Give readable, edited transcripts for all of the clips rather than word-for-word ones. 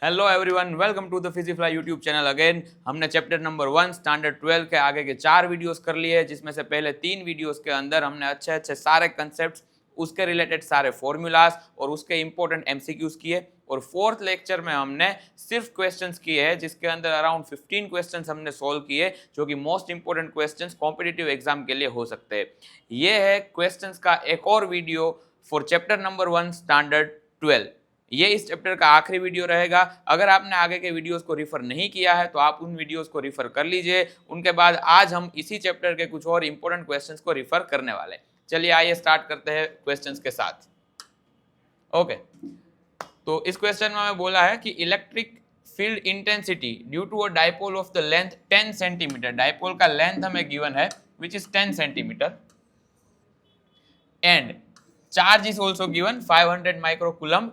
Hello everyone, welcome to the Physifly YouTube channel again. हमने chapter number 1 standard 12 के आगे के 4 वीडियोस कर लिए हैं, जिसमें से पहले 3 वीडियोस के अंदर हमने अच्छे अच्छे सारे कंसेप्ट्स, उसके रिलेटेड सारे फॉर्मूलाज और उसके इंपॉर्टेंट एमसीक्यूज किए। और फोर्थ लेक्चर में हमने सिर्फ क्वेश्चंस किए हैं, जिसके अंदर अराउंड 15 क्वेश्चंस हमने सोल्व किए, जो कि most important questions competitive exam के लिए हो सकते हैं। ये है क्वेश्चंस का एक और video for chapter number 1 standard 12। ये इस चैप्टर का आखिरी वीडियो रहेगा। अगर आपने आगे के वीडियोस को रिफर नहीं किया है तो आप उन वीडियोस को रिफर कर लीजिए। उनके बाद आज हम इसी चैप्टर के कुछ और इंपॉर्टेंट क्वेश्चंस को रिफर करने वाले हैं। चलिए आइए स्टार्ट करते हैं क्वेश्चंस के साथ। ओके, तो इस क्वेश्चन में हमें बोला है कि electric field intensity due to a dipole of the length 10 centimetre. Dipole का लेंथ हमें गिवन है which is 10 centimetre and charge is also given 500 microcoulomb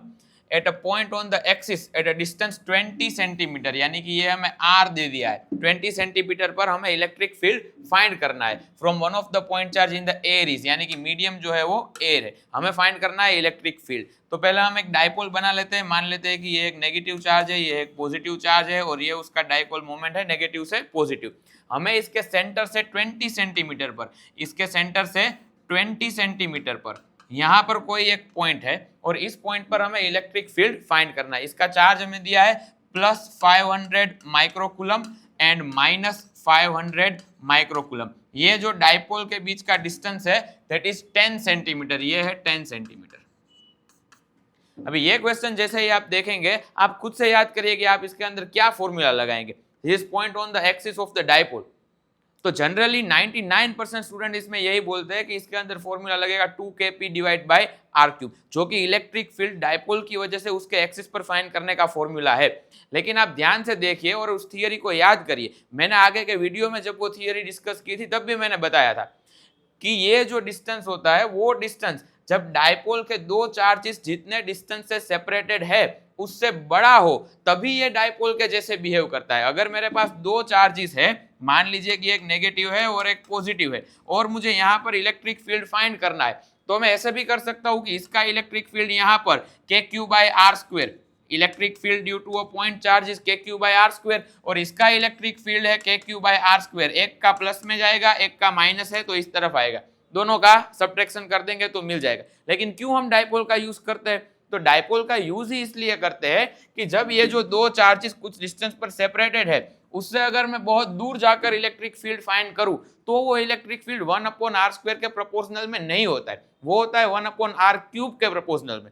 at a point on the axis at a distance 20 centimetre. यानी कि ये हमें are they दिया है। 20 centimetre पर हमें इलेक्ट्रिक फील्ड फाइंड करना है from one of the point charge in the air is, यानी कि मीडियम जो है वो एयर है। हमें फाइंड करना है इलेक्ट्रिक फील्ड। तो पहले हम एक डाइपोल बना लेते हैं। मान लेते हैं कि ये एक नेगेटिव चार्ज है, ये एक पॉजिटिव चार्ज है और ये उसका डाइपोल मोमेंट है नेगेटिव से पॉजिटिव। हमें इसके सेंटर से 20 सेंटीमीटर पर, इसके सेंटर से 20 सेंटीमीटर पर यहां पर कोई एक पॉइंट है और इस पॉइंट पर हमें इलेक्ट्रिक फील्ड फाइंड करना है। इसका चार्ज हमें दिया है plus 500 microcoulomb and minus 500 microcoulomb. ये जो डाइपोल के बीच का डिस्टेंस है दैट इज 10 सेंटीमीटर। ये है 10 सेंटीमीटर। अभी ये क्वेश्चन जैसे ही आप देखेंगे, आप खुद से याद करिए कि आप इसके अंदर क्या फॉर्मूला लगाएंगे। This point on the axis of the dipole. तो जनरली 99% स्टूडेंट इसमें यही बोलते हैं कि इसके अंदर फॉर्मूला लगेगा 2kp divide by R cube, जो कि इलेक्ट्रिक फील्ड डाइपोल की वजह से उसके एक्सिस पर फाइंड करने का फॉर्मूला है। लेकिन आप ध्यान से देखिए और उस थियरी को याद करिए। मैंने आगे के वीडियो में जब वो थियरी डिस्कस की थी तब भी मैंने बताया था कि ये जो डिस्टेंस होता है वो डिस्टेंस जब डाइपोल के दो चार्जेस जितने डिस्टेंस से सेपरेटेड है उससे बड़ा हो तभी ये डाइपोल के जैसे बिहेव करता है। अगर मेरे पास दो चार्जेस है, मान लीजिए कि एक नेगेटिव है और एक पॉजिटिव है, और मुझे यहाँ पर इलेक्ट्रिक फील्ड फाइंड करना है, तो मैं ऐसे भी कर सकता हूँ कि इसका इलेक्ट्रिक फील्ड यहाँ पर K Q by R square, electric field due to a point charge is K Q by R square, और इसका इलेक्ट्रिक फील्ड है के क्यू बाय आर स्क्वेयर। एक का प्लस में जाएगा, एक का माइनस है तो इस तरफ आएगा, दोनों का सब्ट्रैक्शन कर देंगे तो मिल जाएगा। लेकिन क्यों हम डाइपोल का यूज करते हैं? तो डाइपोल का यूज ही इसलिए करते हैं कि जब ये जो दो चार्जेस कुछ डिस्टेंस पर सेपरेटेड है उससे अगर मैं बहुत दूर जाकर इलेक्ट्रिक फील्ड फाइंड करूं तो वो इलेक्ट्रिक फील्ड 1/r स्क्वायर के प्रोपोर्शनल में नहीं होता है, वो होता है 1/r क्यूब के प्रोपोर्शनल में।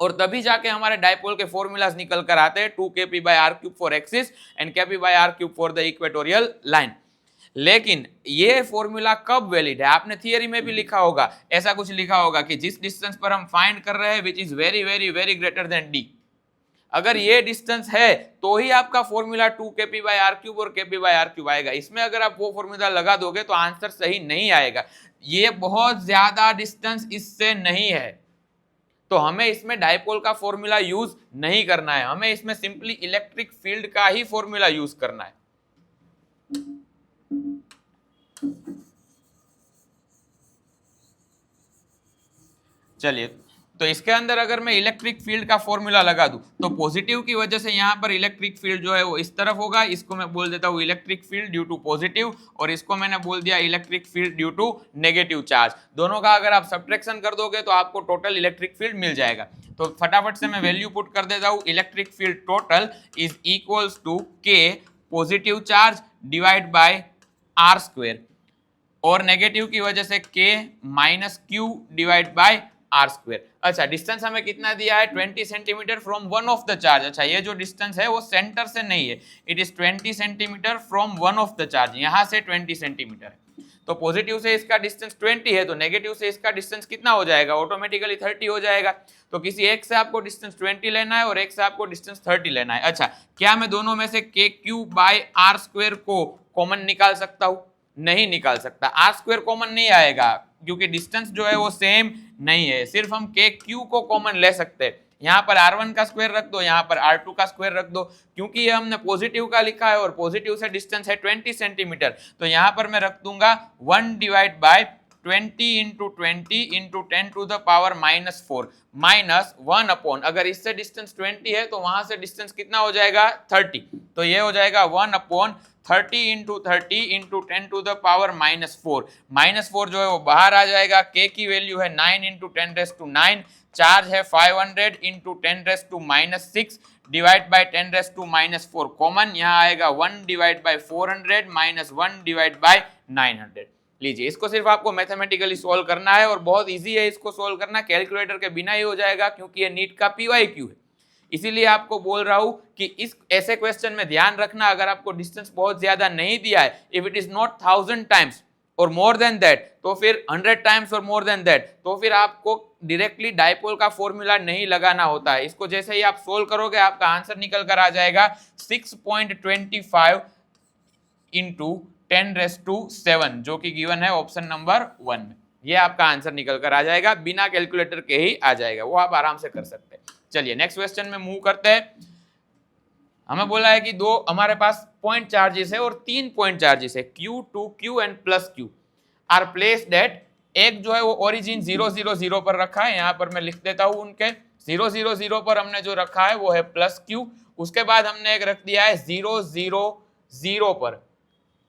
और तभी जाके हमारे डाइपोल के फॉर्मूलाज निकल कर आते हैं 2kp by R cube for axis and kp by R cube for the equatorial line. लेकिन ये फॉर्मूला कब वैलिड है? आपने थियरी में भी लिखा होगा, ऐसा कुछ लिखा होगा कि जिस डिस्टेंस पर हम फाइंड कर रहे हैं which is very very very greater than d, अगर ये डिस्टेंस है तो ही आपका formula 2kp by R cube और kp बाय आर क्यूब आएगा। इसमें अगर आप वो फॉर्मूला लगा दोगे तो आंसर सही नहीं आएगा। ये बहुत ज्यादा डिस्टेंस इससे नहीं है तो हमें इसमें डाइपोल का फॉर्मूला यूज नहीं करना है, हमें इसमें सिंपली इलेक्ट्रिक फील्ड का ही फॉर्मूला यूज करना है। चलिए, तो इसके अंदर अगर मैं इलेक्ट्रिक फील्ड का फॉर्मूला लगा दूं तो पॉजिटिव की वजह से यहाँ पर इलेक्ट्रिक फील्ड जो है वो इस तरफ होगा। इसको मैं बोल देता हूँ electric field due to positive, और इसको मैंने बोल दिया electric field due to negative charge. दोनों का अगर आप सब्ट्रैक्शन कर दोगे तो आपको टोटल इलेक्ट्रिक फील्ड मिल जाएगा। तो फटाफट से मैं वैल्यू पुट कर देता हूँ। Electric field total is equals to K positive charge divide by R square, और नेगेटिव की वजह से K minus Q divide by R square. अच्छा, डिस्टेंस हमें कितना दिया है? 20 centimetre from one of the charge. अच्छा, ये जो डिस्टेंस है वो सेंटर से नहीं है, it is 20 centimetre from one of the charge. यहां से 20 सेंटीमीटर है तो पॉजिटिव से इसका डिस्टेंस 20 है तो नेगेटिव से इसका डिस्टेंस कितना हो जाएगा? ऑटोमेटिकली 30 हो जाएगा। तो किसी एक से आपको डिस्टेंस 20 लेना है और एक से आपको डिस्टेंस 30 लेना है। अच्छा, क्या मैं दोनों में से के क्यू बाय आर स्क्वेयर को कॉमन निकाल सकता हूं? नहीं निकाल सकता। आर स्क्वेयर कॉमन नहीं आएगा क्योंकि डिस्टेंस जो है वो सेम नहीं है। सिर्फ हम के क्यू को कॉमन ले सकते हैं। यहाँ पर R1 का स्क्वायर रख दो, यहाँ पर R2 का स्क्वायर रख दो। क्योंकि ये हमने पॉजिटिव का लिखा है और पॉजिटिव से डिस्टेंस है 20 सेंटीमीटर, तो यहाँ पर मैं रख दूंगा 1 divide by 20 into 20 into 10⁻⁻⁴ minus 1 upon, अगर इससे डिस्टेंस 20 है तो वहां से डिस्टेंस कितना हो जाएगा 30, तो ये हो जाएगा 1/30 इंटू 30 इंटू 10⁻⁻⁴ -4 जो है वो बाहर आ जाएगा। के की वैल्यू है 9 इंटू 10⁻⁹, चार्ज है 500 इंटू 10⁻⁻6 डिवाइड बाई 10⁻⁻4 कॉमन, यहाँ आएगा 1 divide by 400 minus 1 divide by 900। लीजिए, इसको सिर्फ आपको मैथमेटिकली सोल्व करना है और बहुत इजी है इसको सोल्व करना, कैलकुलेटर के बिना ही हो जाएगा क्योंकि ये नीट का PYQ है। इसीलिए आपको बोल रहा हूं कि इस ऐसे क्वेश्चन में ध्यान रखना, अगर आपको डिस्टेंस बहुत ज्यादा नहीं दिया है, if it is not 1000 times और मोर देन दैट, तो फिर 100 टाइम्स और मोर देन दैट, तो फिर आपको डायरेक्टली डाइपोल का फॉर्मूला नहीं लगाना होता है। इसको जैसे ही आप सोल्व करोगे आपका आंसर निकल कर आ जाएगा 6.25 इंटू 10⁻⁷, जो कि गिवन है ऑप्शन नंबर 1 में। ये आपका आंसर निकल कर आ जाएगा, बिना कैलकुलेटर के ही आ जाएगा, वो आप आराम से कर सकते हैं। चलिए नेक्स्ट क्वेश्चन में मूव करते हैं। हमें बोला है कि दो हमारे पास पॉइंट चार्जेस है और 3 पॉइंट चार्जेस है, Q, 2Q एंड +Q आर प्लेस्ड एट, एक जो है वो ओरिजिन 0 0 0 पर रखा है, यहाँ पर मैं लिख देता हूँ उनके 0 0 0 पर हमने जो रखा है वो है +Q, उसके बाद हमने एक रख दिया है 0 0 0 पर।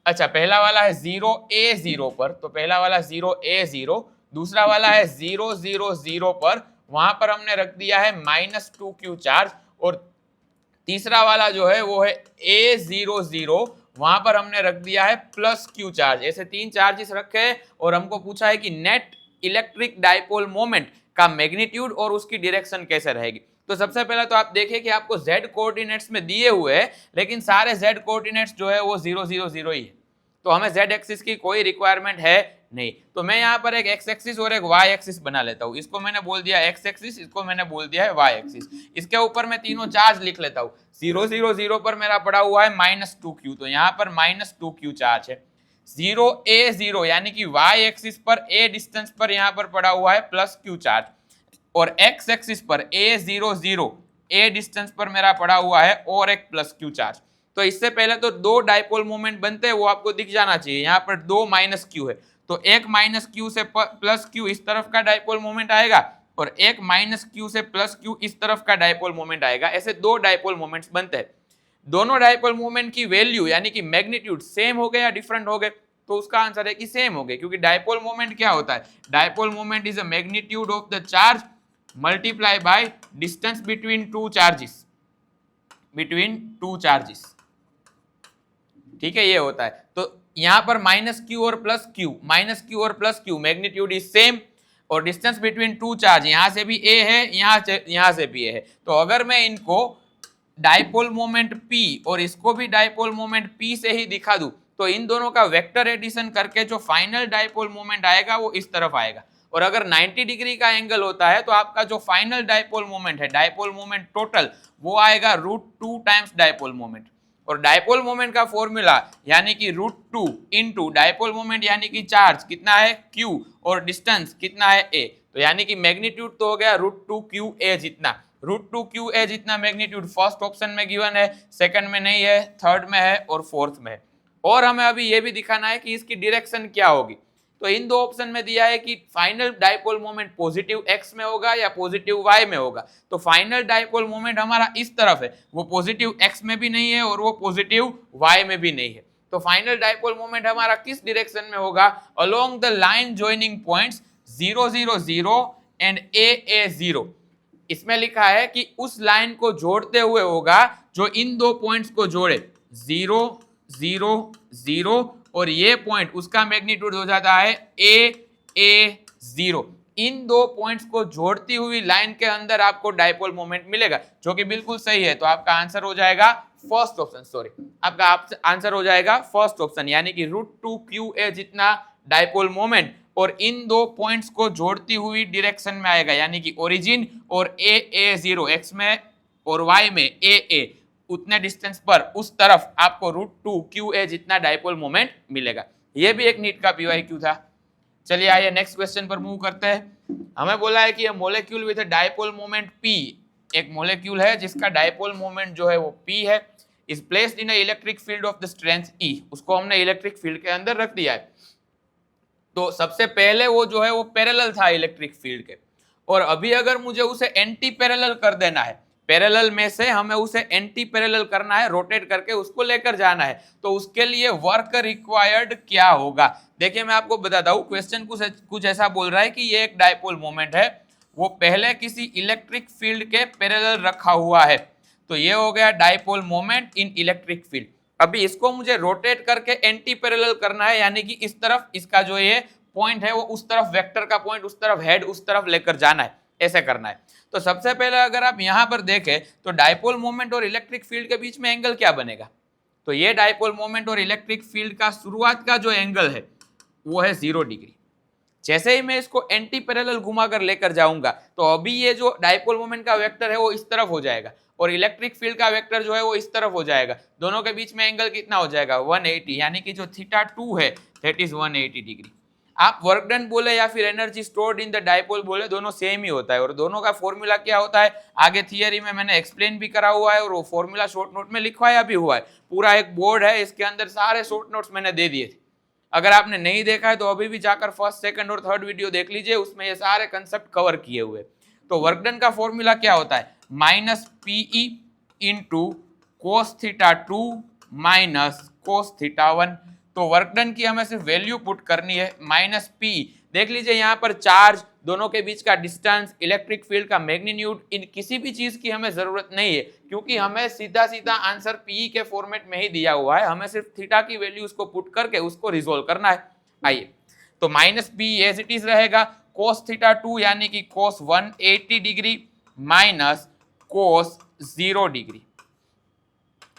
अच्छा, पहला वाला है 0A0 पर, तो पहला वाला 0A0, दूसरा वाला है 0 0 0 पर, वहां पर हमने रख दिया है -2Q चार्ज, और तीसरा वाला जो है वो है A00, वहां पर हमने रख दिया है +Q चार्ज। ऐसे 3 चार्जेस रखे हैं और हमको पूछा है कि नेट इलेक्ट्रिक डाइपोल मोमेंट का मैग्नीट्यूड और उसकी डायरेक्शन कैसे रहेगी। तो सबसे पहले तो आप देखिए कि आपको z कोऑर्डिनेट्स में दिए हुए हैं, लेकिन सारे z कोऑर्डिनेट्स जो है वो 0 0 0 ही है, तो हमें z एक्सिस की कोई रिक्वायरमेंट है नहीं। तो मैं यहाँ पर एक x एक्सिस और एक y एक्सिस बना लेता हूँ। इसको मैंने बोल दिया x एक्सिस, इसको मैंने बोल दिया है y एक्सिस। इसके ऊपर मैं तीनों चार्ज लिख लेता हूँ। 0 0 0 पर मेरा पड़ा हुआ है -2Q, तो यहाँ पर -2Q चार्ज है। 0A0 यानी कि y एक्सिस पर a डिस्टेंस पर यहाँ पर पड़ा हुआ है +Q चार्ज, और x एक्सिस पर A00 a डिस्टेंस पर मेरा पड़ा हुआ है और एक +Q चार्ज। तो इससे पहले तो 2 डाइपोल मोमेंट बनते हैं, वो आपको दिख जाना चाहिए। यहाँ पर 2 -Q है, तो एक -Q से +Q इस तरफ का डाइपोल मोमेंट आएगा और एक -Q से +Q इस तरफ का डाइपोल मोमेंट आएगा। ऐसे 2 डाइपोल मोमेंट्स बनते हैं। दोनों डाइपोल मोमेंट की वैल्यू यानी कि मैग्नीट्यूड सेम हो गए या डिफरेंट हो गए, तो उसका आंसर है कि सेम हो गए, क्योंकि डाइपोल मोमेंट क्या होता है, dipole moment is a magnitude of the charge multiply by distance between two charges, ठीक है, ये होता है। तो यहां पर -Q और +Q मैग्नीट्यूड इज सेम, और डिस्टेंस बिटवीन टू चार्ज, यहां से भी a है, यहां से भी a है। तो अगर मैं इनको डाइपोल मोमेंट P और इसको भी डाइपोल मोमेंट P से ही दिखा दूं, तो इन दोनों का वेक्टर एडिशन करके जो फाइनल डाइपोल मोमेंट आएगा वो इस तरफ आएगा। और अगर 90 डिग्री का एंगल होता है तो आपका जो फाइनल डाइपोल मोमेंट है, डाइपोल मोमेंट टोटल, वो आएगा √2 टाइम्स डाइपोल मोमेंट। और डाइपोल मोमेंट का फॉर्मूला यानी कि √2 इंटू डाइपोल मोमेंट यानी कि चार्ज कितना है Q और डिस्टेंस कितना है a, तो यानी कि मैग्नीट्यूड तो हो गया √2QA जितना। √2QA जितना मैग्नीट्यूड फर्स्ट ऑप्शन में गिवन है, सेकंड में नहीं है, थर्ड में है और फोर्थ में है। और हमें अभी ये भी दिखाना है कि इसकी डायरेक्शन क्या होगी। तो इन दो ऑप्शन में दिया है कि final dipole moment positive x में होगा या पॉजिटिव y में होगा। तो फाइनल डाइपोल मोमेंट हमारा इस तरफ है, वो पॉजिटिव x में भी नहीं है और वो पॉजिटिव y में भी नहीं है। तो फाइनल डाइपोल मोमेंट हमारा किस डायरेक्शन में होगा, along the line joining points 0 0 0 and A0। इसमें लिखा है कि उस लाइन को जोड़ते हुए होगा जो इन दो पॉइंट्स को जोड़े, 0 0 0, और ये पॉइंट उसका मैग्नीट्यूड हो जाता है A0। इन दो पॉइंट्स को जोड़ती हुई लाइन के अंदर आपको डाइपोल मोमेंट मिलेगा, जो कि बिल्कुल सही है। तो आपका आंसर हो जाएगा फर्स्ट ऑप्शन, आपका आंसर हो जाएगा फर्स्ट ऑप्शन, यानी कि √2QA जितना डाइपोल मोमेंट और इन दो पॉइंट्स को जोड़ती हुई डायरेक्शन में आएगा, यानी कि ओरिजिन और A0 x में और y में AA उतने डिस्टेंस पर उस तरफ आपको √2QA जितना डाइपोल मोमेंट मिलेगा। यह भी एक नीट का PYQ था। चलिए आइए नेक्स्ट क्वेश्चन पर मूव करते हैं। हमें बोला है कि molecule with dipole moment P, एक मोलेक्यूल है जिसका डाइपोल मोमेंट जो है वो P है, is placed in electric field of the strength E। उसको हमने इलेक्ट्रिक फील्ड के अंदर रख दिया है। तो सबसे पहले वो जो है वो पैरेलल था इलेक्ट्रिक फील्ड के, और अभी अगर मुझे उसे एंटी पैरेलल कर देना है, पैरेलल में से हमें उसे एंटी पैरेलल करना है, रोटेट करके उसको लेकर जाना है, तो उसके लिए वर्क रिक्वायर्ड क्या होगा। देखिए मैं आपको बताता हूँ, क्वेश्चन कुछ ऐसा बोल रहा है कि ये एक डायपोल मोमेंट है, वो पहले किसी इलेक्ट्रिक फील्ड के पैरेलल रखा हुआ है, तो ये हो गया dipole moment in electric field. अभी इसको मुझे रोटेट करके एंटी पैरेलल करना है, यानी कि इस तरफ इसका जो ये पॉइंट है वो उस तरफ, वेक्टर का पॉइंट उस तरफ, हेड उस तरफ लेकर जाना है, ऐसे करना है। तो सबसे पहले अगर आप यहां पर देखें तो डायपोल मोमेंट और इलेक्ट्रिक फील्ड के बीच में एंगल क्या बनेगा, तो ये डायपोल मोमेंट और इलेक्ट्रिक फील्ड का शुरुआत का जो एंगल है वो है 0 डिग्री। जैसे ही मैं इसको एंटी पैरेलल घुमाकर लेकर जाऊंगा तो अभी ये जो डायपोल मोमेंट का वेक्टर है वो इस तरफ हो जाएगा और इलेक्ट्रिक फील्ड का वेक्टर जो है वो इस तरफ हो जाएगा। दोनों के बीच में एंगल कितना हो जाएगा 180, यानी कि जो θ2 है दैट इज 180 डिग्री। आप वर्क डन बोले या फिर energy stored in the dipole बोले, दोनों सेम ही होता है और दोनों का फॉर्मूला क्या होता है आगे थियरी में मैंने एक्सप्लेन भी करा हुआ है और वो फॉर्मूला शॉर्ट नोट में लिखवाया भी हुआ है। पूरा एक बोर्ड है, इसके अंदर सारे शॉर्ट नोट्स मैंने दे दिए थे। अगर आपने नहीं देखा है तो अभी भी जाकर फर्स्ट, सेकंड और थर्ड वीडियो देख लीजिए, उसमें ये सारे कंसेप्ट कवर किए हुए। तो वर्क डन का फॉर्मूला क्या होता है -PE into cos θ2 minus cos θ1। तो वर्क डन की हमें सिर्फ वैल्यू पुट करनी है -P। देख लीजिए यहाँ पर चार्ज, दोनों के बीच का डिस्टेंस, इलेक्ट्रिक फील्ड का मैग्नीट्यूड, इन किसी भी चीज की हमें जरूरत नहीं है क्योंकि हमें सीधा सीधा आंसर PE के फॉर्मेट में ही दिया हुआ है। हमें सिर्फ थीटा की वैल्यू उसको पुट करके उसको रिजोल्व करना है। आइए, तो -P एज इट इज रहेगा, cos θ2 यानी कि cos 180 degree minus cos 0 degree.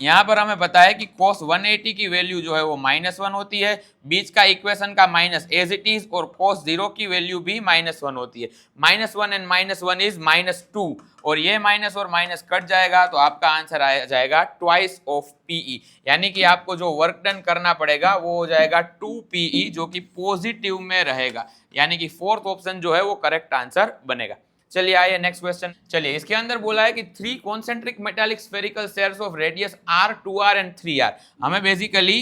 यहाँ पर हमें पता है कि cos 180 की वैल्यू जो है वो -1 होती है, बीच का इक्वेशन का माइनस एज इट इज, और cos 0 की वैल्यू भी -1 होती है। -1 एंड -1 इज -2, और ये माइनस और माइनस कट जाएगा तो आपका आंसर आ जाएगा ट्वाइस ऑफ PE, यानी कि आपको जो वर्क डन करना पड़ेगा वो हो जाएगा 2 PE, जो कि पॉजिटिव में रहेगा, यानी कि फोर्थ ऑप्शन जो है वो करेक्ट आंसर बनेगा। चलिए आइए नेक्स्ट क्वेश्चन। चलिए, इसके अंदर बोला है कि 3 concentric metallic spherical shells of radius r, 2r and 3r। हमें बेसिकली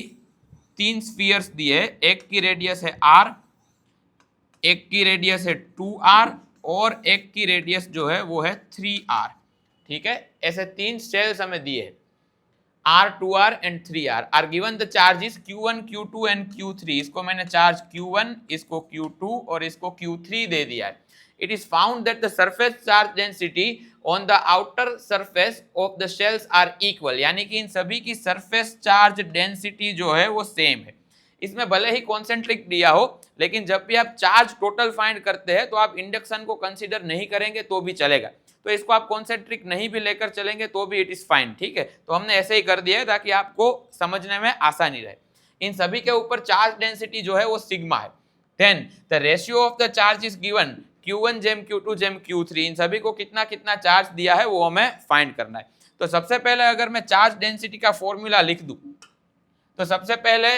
3 स्फीयर्स दिए, एक की रेडियस है r, एक की रेडियस है 2r और एक की रेडियस जो है वो है 3r। ठीक है, ऐसे 3 शेल्स हमें दिए हैं, r, 2r and 3r are given the charges q1, q2 and q3। इसको मैंने चार्ज q1, इसको q2 और इसको q3 दे दिया है। It is found that the surface charge density on the outer surface of the shells are equal, यानी कि इन सभी की surface charge density जो है वो सेम है। इसमें भले ही कॉन्सेंट्रिक दिया हो, लेकिन जब भी आप चार्ज टोटल फाइंड करते हैं तो आप इंडक्शन को कंसीडर नहीं करेंगे तो भी चलेगा, तो इसको आप कॉन्सेंट्रिक नहीं भी लेकर चलेंगे तो भी इट इज फाइन। ठीक है, तो हमने ऐसे ही कर दिया है ताकि आपको समझने में आसानी रहे। इन सभी के ऊपर चार्ज डेंसिटी जो है वो सिग्मा है। Then the ratio of the charge is given Q1 जेम Q2 जेम Q3। इन सभी को कितना कितना चार्ज दिया है वो हमें फाइंड करना है। तो सबसे पहले अगर मैं चार्ज डेंसिटी का फॉर्मूला लिख दूं तो सबसे पहले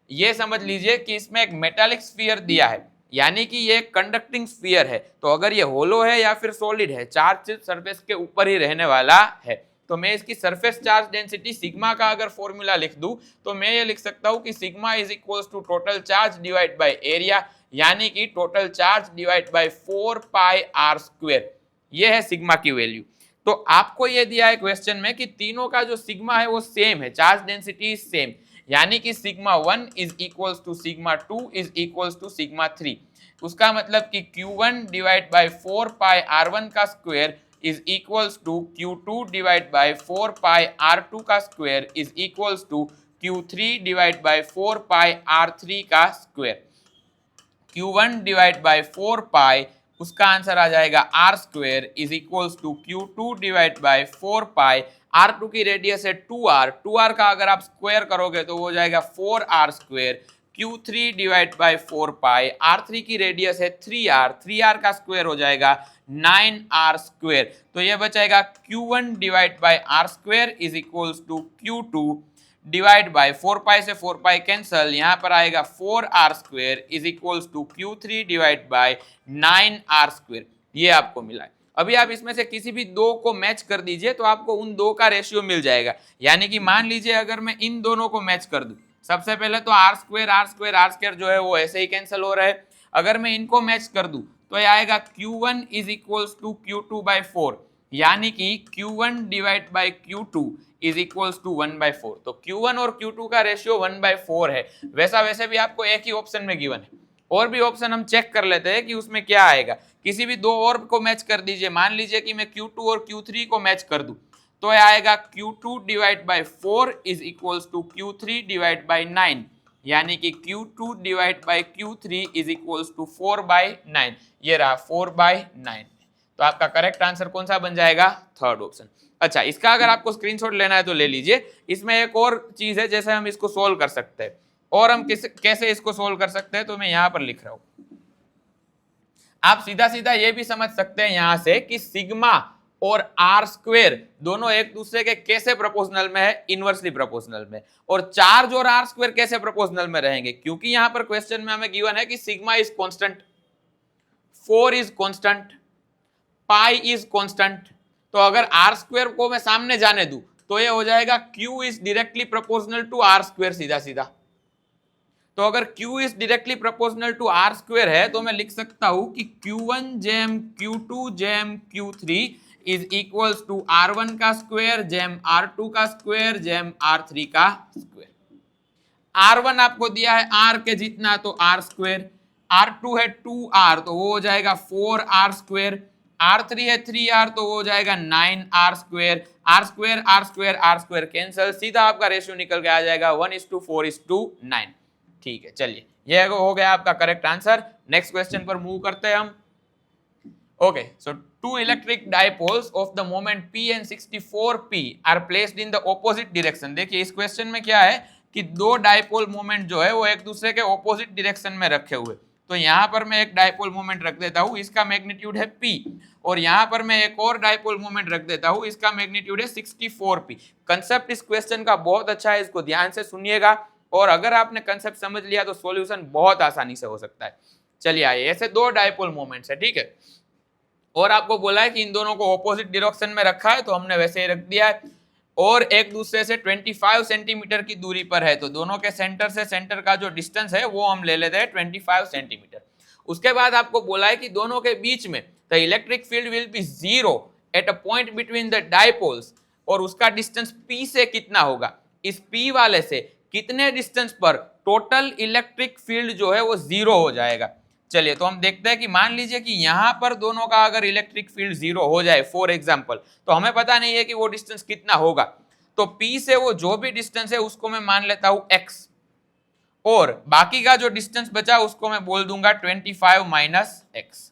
ये समझ लीजिए कि इसमें एक मेटालिक स्फीयर दिया है, यानी कि ये कंडक्टिंग स्फीयर है। तो अगर ये होलो है या फिर सॉलिड है, चार्ज सिर्फ सरफेस के ऊपर ही रहने वाला है। तो मैं इसकी सरफेस चार्ज डेंसिटी सिग्मा का अगर फॉर्मूला लिख दूं तो मैं ये लिख सकता हूं कि sigma is equals to total charge divide by area, यानी कि total charge divide by 4 pi r square. ये है सिग्मा की वैल्यू। तो आपको ये दिया है क्वेश्चन में कि तीनों का जो सिग्मा है वो सेम है, चार्ज डेंसिटी इज सेम, यानी कि sigma 1 is equals to sigma 2 is equals to sigma 3। उसका मतलब कि Q1 divide by 4 pi R1 का square is equals to Q2 divide by 4 pi R2 का square is equals to Q3 divide by 4 pi R3 का square. Q1 divide by 4 पाई, उसका answer आ जाएगा R square is equals to Q2 divide by 4 pi. R2 की radius है 2R का अगर आप स्क्वायर करोगे तो वो हो जाएगा 4R square. Q3 divide by 4 pi, R3 की रेडियस है 3R का स्क्वायर हो जाएगा 9R स्क्वायर। तो ये बचाएगा Q1 divide by R square is equals to Q2 divide by 4 pi से 4 पाई कैंसल, यहाँ पर आएगा 4R square is equals to Q3 divide by 9R square. ये आपको मिला है। अभी आप इसमें से किसी भी दो को मैच कर दीजिए तो आपको उन दो का रेशियो मिल जाएगा। यानी कि मान लीजिए अगर मैं इन दोनों को मैच कर दूं, सबसे पहले तो R स्क्वायर जो है वो ऐसे ही कैंसिल हो रहा है। अगर मैं इनको मैच कर दूं तो ये आएगा Q1 is equals to Q2/4, यानी कि Q1 divide by Q2 is equals to 1/4। तो Q1 और Q2 का रेशियो 1/4 है। वैसे भी आपको एक ही ऑप्शन में गिवन है, और भी ऑप्शन हम चेक कर लेते हैं कि उसमें क्या आएगा। किसी भी दो और को मैच कर दीजिए, मान लीजिए कि मैं Q2 और Q3 को मैच कर दूं तो यह आएगा Q2 divide by 4 is equals to Q3 divide by 9, यानी कि Q2 divide by Q3 is equals to 4/9। ये रहा 4/9। तो आपका करेक्ट आंसर कौन सा बन जाएगा? Third option. अच्छा, इसका अगर आपको स्क्रीनशॉट लेना है तो ले लीजिए। इसमें एक और चीज है, जैसे हम इसको सोल्व कर सकते हैं, और हम कैसे इसको सोल्व कर सकते हैं तो मैं यहां पर लिख रहा हूं। आप सीधा सीधा ये भी समझ सकते हैं यहां से कि सिग्मा और आर स्क्वेयर दोनों एक दूसरे के कैसे प्रोपोर्शनल में है? इनवर्सली प्रोपोर्शनल में। और चार्ज और आर स्क्वेयर कैसे प्रोपोर्शनल में रहेंगे? क्योंकि यहां पर क्वेश्चन में हमें गिवन है कि sigma is constant, 4 is constant, pi is constant. तो अगर आर स्क्वेयर को मैं सामने जाने दूं तो ये हो जाएगा Q is directly proportional to R square, सीधा सीधा। तो अगर Q is directly proportional to R square है तो मैं लिख सकता हूं कि Q1 जेम Q2 जेम Q3 is equals to R1 का स्क्वायर जेम R2 का स्क्वायर जेम R3 का स्क्वायर। R1 आपको दिया है R के जितना तो R स्क्वायर, R2 है 2R तो वो हो जाएगा 4R स्क्वायर, R3 है 3R तो वो हो जाएगा 9R square. R square R square R square cancel, सीधा आपका रेशियो निकल के आ जाएगा 1:4:9। ठीक है, चलिए ये हो गया आपका करेक्ट आंसर। नेक्स्ट क्वेश्चन पर मूव करते हैं हम। Okay, so two electric dipoles of the moment P and 64P are placed in the opposite direction. देखिए इस क्वेश्चन में क्या है कि दो डाइपोल मोमेंट जो है वो एक दूसरे के ऑपोजिट डायरेक्शन में रखे हुए। तो यहां पर मैं एक डाइपोल मोमेंट रख देता हूं, इसका मैग्नीट्यूड है P, और यहां पर मैं एक और डाइपोल मोमेंट रख देता हूं, इसका मैग्नीट्यूड है 64P। कंसेप्ट इस क्वेश्चन का बहुत अच्छा है, इसको ध्यान से सुनिएगा, और अगर आपने कंसेप्ट समझ लिया तो सॉल्यूशन बहुत आसानी से हो सकता है। चलिए आइए, ऐसे दो डाइपोल मोमेंट्स है, ठीक है, और आपको बोला है कि इन दोनों को ऑपोजिट डायरेक्शन में रखा है, तो हमने वैसे ही रख दिया है, और एक दूसरे से 25 सेंटीमीटर की दूरी पर है। तो दोनों के सेंटर से सेंटर का जो डिस्टेंस है वो हम ले लेते हैं 25 सेंटीमीटर। उसके बाद आपको बोला है कि दोनों के बीच में the electric field will be zero eight a point between the dipoles, और उसका डिस्टेंस P से कितना होगा? इस P वाले से कितने डिस्टेंस पर टोटल इलेक्ट्रिक फील्ड जो है वो जीरो हो जाएगा। चलिए तो हम देखते हैं कि मान लीजिए कि यहां पर दोनों का अगर इलेक्ट्रिक फील्ड जीरो हो जाए फॉर एग्जांपल, तो हमें पता नहीं है कि वो डिस्टेंस कितना होगा। तो P से वो जो भी डिस्टेंस है उसको मैं मान लेता हूं x, और बाकी का जो डिस्टेंस बचा उसको मैं बोल दूंगा 25 माइनस x,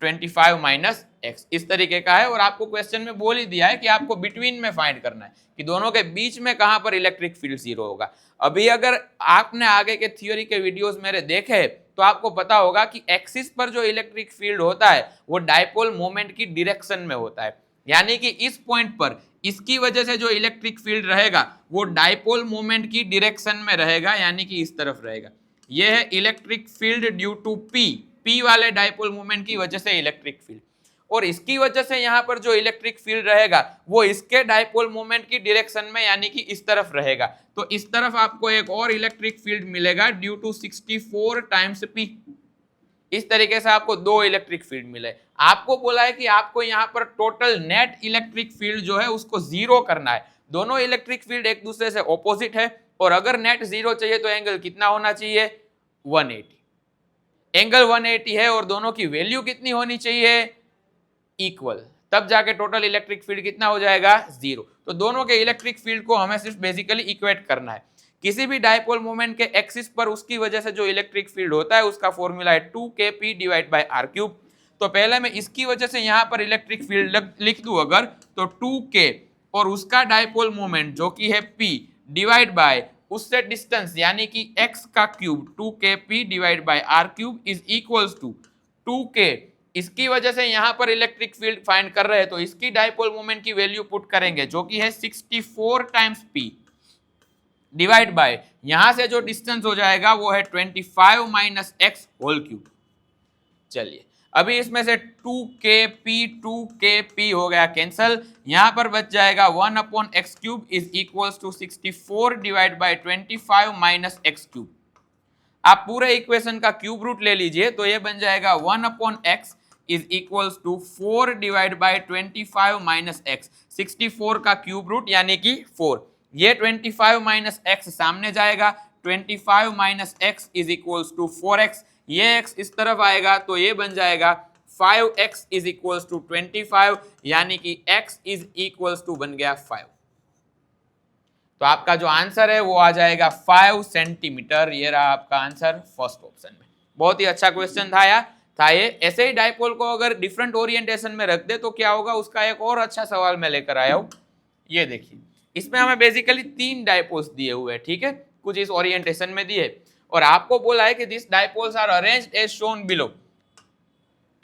25 माइनस x इस तरीके का है। और आपको क्वेश्चन में बोल ही दिया है कि आपको बिटवीन में फाइंड करना है कि दोनों के बीच में कहां पर इलेक्ट्रिक फील्ड जीरो होगा। अभी अगर आपने आगे के थ्योरी के वीडियोस मेरे देखे तो आपको पता होगा कि एक्सिस पर जो इलेक्ट्रिक फील्ड होता है वो डाइपोल मोमेंट की डायरेक्शन में होता है, यानी कि इस पॉइंट पर इसकी वजह से जो इलेक्ट्रिक फील्ड रहेगा वो डाइपोल मोमेंट की डायरेक्शन में रहेगा, यानी कि इस तरफ रहेगा। यह है electric field due to P वाले डाइपोल मोमेंट की वजह से इलेक्ट्रिक फील्ड, और इसकी वजह से यहां पर जो इलेक्ट्रिक फील्ड रहेगा वो इसके डाइपोल मोमेंट की डायरेक्शन में, यानी कि इस तरफ रहेगा। तो इस तरफ आपको एक और इलेक्ट्रिक फील्ड मिलेगा ड्यू टू 64 टाइम्स P। इस तरीके से आपको दो इलेक्ट्रिक फील्ड मिले। आपको बोला है कि आपको यहाँ पर टोटल नेट इलेक्ट्रिक फील्ड जो है उसको जीरो करना है। दोनों इलेक्ट्रिक फील्ड एक दूसरे से ऑपोजिट है, और अगर नेट जीरो चाहिए तो एंगल कितना होना चाहिए? 180। एंगल 180 है और दोनों की वैल्यू कितनी होनी चाहिए? इक्वल, तब जाके टोटल इलेक्ट्रिक फील्ड कितना हो जाएगा? जीरो। तो दोनों के इलेक्ट्रिक फील्ड को हमें सिर्फ बेसिकली इक्वेट करना है। किसी भी डाइपोल मोमेंट के एक्सिस पर उसकी वजह से जो इलेक्ट्रिक फील्ड होता है उसका फॉर्मूला है 2kP divide by r cube. तो पहले मैं इसकी वजह से यहां पर इलेक्ट्रिक फील्ड लिख दूं अगर, तो 2k और उसका डाइपोल मोमेंट जो कि है P डिवाइड बाय उससे डिस्टेंस यानी कि x का cube 2kP divide by r cube is equals to 2k। इसकी वजह से यहां पर इलेक्ट्रिक फील्ड फाइंड कर रहे हैं तो इसकी डाइपोल मोमेंट की वैल्यू पुट करेंगे जो कि है 64 टाइम्स P डिवाइड बाय यहां से जो डिस्टेंस हो जाएगा वो है 25 माइनस x होल क्यूब। चलिए अभी इसमें से 2kP हो गया कैंसल, यहां पर बच जाएगा 1/x cube is equals to 64 divide by 25 minus x cube. आप पूरे इक्वेशन का क्यूब रूट ले लीजिए तो ये बन जाएगा 1/x is equals to 4 divide by 25 minus x. 64 का क्यूब रूट यानी कि 4। ये 25 माइनस एक्स सामने जाएगा, 25 minus x is equals to 4x। ये x इस तरफ आएगा तो ये बन जाएगा 5x इज इक्वल्स टू 25, यानी कि x इज इक्वल्स टू बन गया 5। तो आपका जो आंसर है वो आ जाएगा 5 सेंटीमीटर। ये रहा आपका आंसर फर्स्ट ऑप्शन में। बहुत ही अच्छा क्वेश्चन था ये। ऐसे ही डायपोल को अगर डिफरेंट ओरिएंटेशन में रख दे तो क्या होगा, उसका एक और अच्छा सवाल मैं लेकर आया हूं। ये देखिए, इसमें हमें बेसिकली 3 डायपोल्स दिए हुए हैं, ठीक है, कुछ इस ओरिएंटेशन में दिए, और आपको बोला है कि this dipoles are arranged as shown below.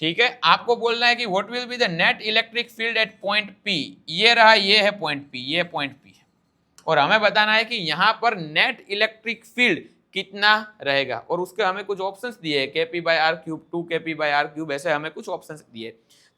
ठीक है, आपको बोलना है कि what will be the net electric field at point P। ये रहा, ये है पॉइंट P, ये पॉइंट P है, और हमें बताना है कि यहाँ पर नेट इलेक्ट्रिक फील्ड कितना रहेगा, और उसके हमें कुछ ऑप्शंस दिए हैं, kp/r³, 2kp/r³, ऐसे हमें कुछ ऑप्शंस दिए।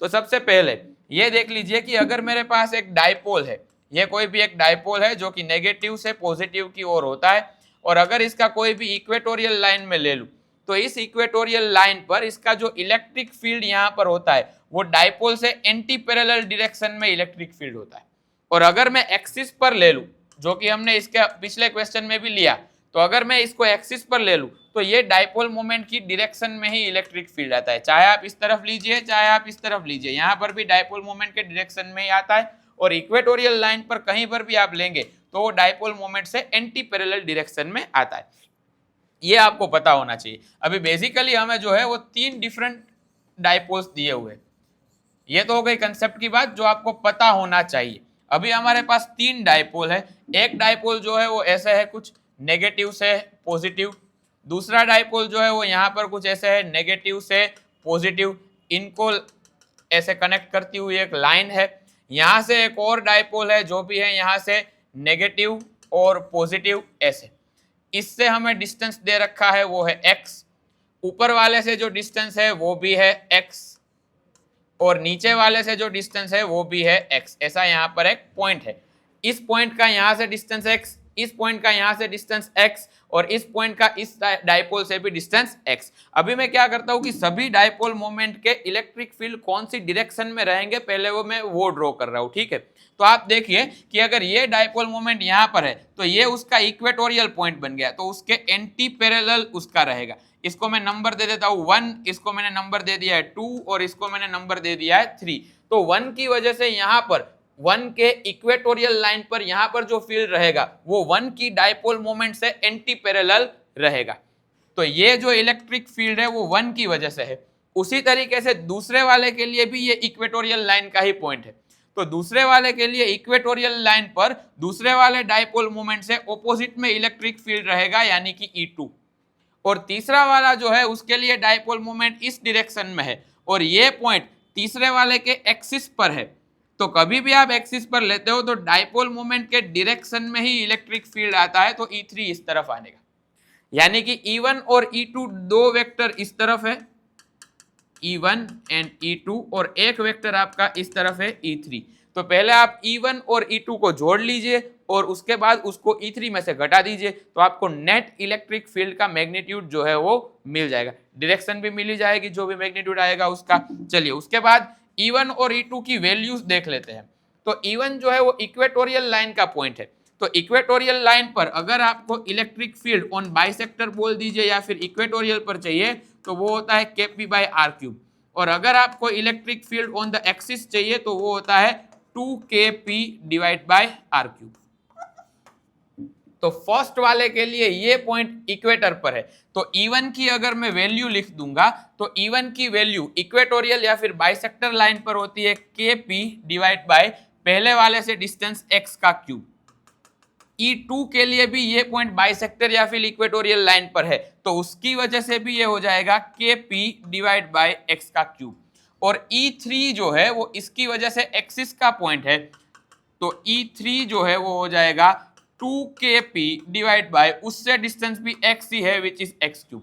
तो सबसे पहले ये देख लीजिए कि अगर मेरे पास एक डायपोल है, ये कोई भी एक डायपोल है जो कि नेगेटिव से पॉजिटिव की ओर होता है, और अगर इसका कोई भी इक्वेटोरियल लाइन में ले लूं तो इस इक्वेटोरियल लाइन पर इसका जो इलेक्ट्रिक फील्ड यहाँ पर होता है वो डायपोल से एंटी पैरेलल डायरेक्शन में इलेक्ट्रिक फील्ड होता है। और अगर मैं एक्सिस पर ले लूं, जो कि हमने इसके पिछले क्वेश्चन में भी लिया, तो अगर मैं इसको एक्सिस पर ले लूं तो ये डायपोल मोमेंट की डायरेक्शन में ही इलेक्ट्रिक फील्ड आता है। चाहे आप इस तरफ लीजिए, चाहे आप इस तरफ लीजिए, यहाँ पर भी डायपोल मोमेंट के डायरेक्शन में ही आता है, और इक्वेटोरियल लाइन पर कहीं पर भी आप लेंगे तो वो डायपोल मोमेंट से एंटी पैरेलल डायरेक्शन में आता है। ये आपको पता होना चाहिए। अभी बेसिकली हमें जो है वो 3 डिफरेंट डायपोल्स दिए हुए, ये तो हो गई कंसेप्ट की बात जो आपको पता होना चाहिए। अभी हमारे पास 3 डायपोल है। एक डायपोल जो है वो ऐसे है, कुछ नेगेटिव से पॉजिटिव। दूसरा डायपोल जो है वो यहाँ पर कुछ ऐसे है, नेगेटिव से पॉजिटिव। इनको ऐसे कनेक्ट करती हुई एक लाइन है। यहाँ से एक और डायपोल है जो भी है यहाँ से नेगेटिव और पॉजिटिव ऐसे। इससे हमें डिस्टेंस दे रखा है वो है x। ऊपर वाले से जो डिस्टेंस है वो भी है x, और नीचे वाले से जो डिस्टेंस है वो भी है x। ऐसा यहाँ पर एक पॉइंट है। इस पॉइंट का यहाँ से डिस्टेंस x, इस पॉइंट का यहाँ से डिस्टेंस x, और इस पॉइंट का इस डायपोल से भी डिस्टेंस x। अभी मैं क्या करता हूँ कि सभी डायपोल मोमेंट के इलेक्ट्रिक फील्ड कौन सी डायरेक्शन में रहेंगे पहले मैं वो ड्रॉ कर रहा हूँ, ठीक है। तो आप देखिए कि अगर ये डायपोल मोमेंट यहाँ पर है तो ये उसका इक्वेटोरियल पॉइंट बन गया, तो उसके एंटी पैरेलल उसका रहेगा। इसको मैं नंबर दे देता हूँ 1, इसको मैंने नंबर दे दिया है 2, और इसको मैंने नंबर दे दिया है 3। तो 1 की वजह से यहाँ पर 1 के इक्वेटोरियल लाइन पर यहाँ पर जो फील्ड रहेगा वो 1 की डायपोल मोमेंट से एंटी पैरेलल रहेगा। तो ये जो इलेक्ट्रिक फील्ड है वो 1 की वजह से है। उसी तरीके से दूसरे वाले के लिए भी ये इक्वेटोरियल लाइन का ही पॉइंट है। तो दूसरे वाले के लिए इक्वेटोरियल लाइन पर दूसरे वाले डायपोल मोमेंट से ऑपोजिट में इलेक्ट्रिक फील्ड रहेगा, यानी कि E2। और तीसरा वाला जो है उसके लिए डायपोल मोमेंट इस डायरेक्शन में है, और ये पॉइंट तीसरे वाले के एक्सिस पर है। तो कभी भी आप एक्सिस पर लेते हो तो डायपोल मोमेंट के डायरेक्शन में ही इलेक्ट्रिक फील्ड आता है, तो E3 इस तरफ आनेगा, यानी कि E1 और E2 दो वेक्टर इस तरफ है, E1 एंड E2, और एक वेक्टर आपका इस तरफ है E3। तो पहले आप E1 और E2 को जोड़ लीजिए और उसके बाद उसको E3 में से घटा दीजिए, तो आपको नेट इलेक्ट्रिक फील्ड का मैग्नीट्यूड जो है वो मिल जाएगा। डायरेक्शन भी मिल जाएगी जो भी मैग्नीट्यूड आएगा उसका। चलिए उसके बाद E1 और E2 की वैल्यूज देख लेते हैं। तो E1 जो है वो इक्वेटोरियल लाइन का पॉइंट है। तो इक्वेटोरियल लाइन पर अगर आपको इलेक्ट्रिक फील्ड ऑन बाइसेक्टर बोल दीजिए या फिर इक्वेटोरियल पर चाहिए तो वो होता है kp/r³, और अगर आपको electric field on the axis चाहिए तो वो होता है 2kp/r³। तो फर्स्ट वाले के लिए ये पॉइंट इक्वेटर पर है, तो E1 की अगर मैं वैल्यू लिख दूंगा तो E1 की वैल्यू इक्वेटोरियल या फिर बाइसेक्टर लाइन पर होती है kp/ पहले वाले से डिस्टेंस x का क्यूब। E2 के लिए भी ये पॉइंट बाइसेक्टर या फिर इक्वेटोरियल लाइन पर है, तो उसकी वजह से भी ये हो जाएगा kp/x का क्यूब। और E3 जो है वो इसकी वजह से एक्सिस का पॉइंट है, तो E3 जो है वो हो जाएगा 2kp/ उससे डिस्टेंस भी x ही है, विच इज x³।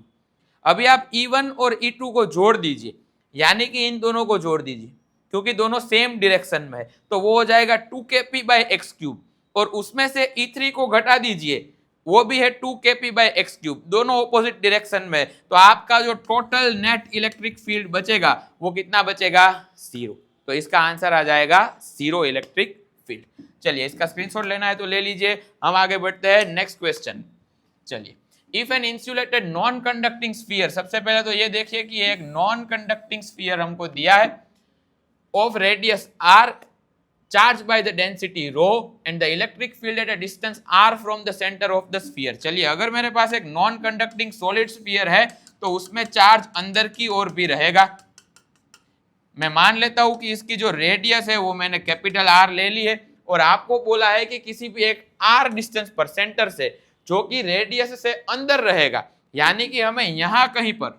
अभी आप E1 और E2 को जोड़ दीजिए, यानी कि इन दोनों को जोड़ दीजिए क्योंकि दोनों सेम डायरेक्शन में है, तो वो हो जाएगा 2kp/x³, और उसमें से E3 को घटा दीजिए वो भी है 2kp/x³, दोनों ऑपोजिट डायरेक्शन में, तो आपका जो टोटल नेट इलेक्ट्रिक फील्ड बचेगा वो कितना बचेगा? 0। तो इसका आंसर आ जाएगा 0 इलेक्ट्रिक फील्ड। चलिए इसका स्क्रीनशॉट लेना है तो ले लीजिए। हम आगे बढ़ते हैं नेक्स्ट क्वेश्चन। चलिए, if an insulated non conducting sphere, सबसे पहले तो ये देखिए कि एक नॉन कंडक्टिंग स्फीयर हमको दिया है of radius r charged by the density rho and the electric field at a distance r from the center of the sphere। चलिए, अगर मेरे पास एक नॉन कंडक्टिंग सॉलिड स्फीयर है तो उसमें चार्ज अंदर की ओर भी रहेगा। मैं मान लेता हूं कि इसकी जो रेडियस है वो मैंने कैपिटल R ले ली है, और आपको बोला है कि किसी भी एक r डिस्टेंस पर सेंटर से जो कि रेडियस से अंदर रहेगा, यानी कि हमें यहां कहीं पर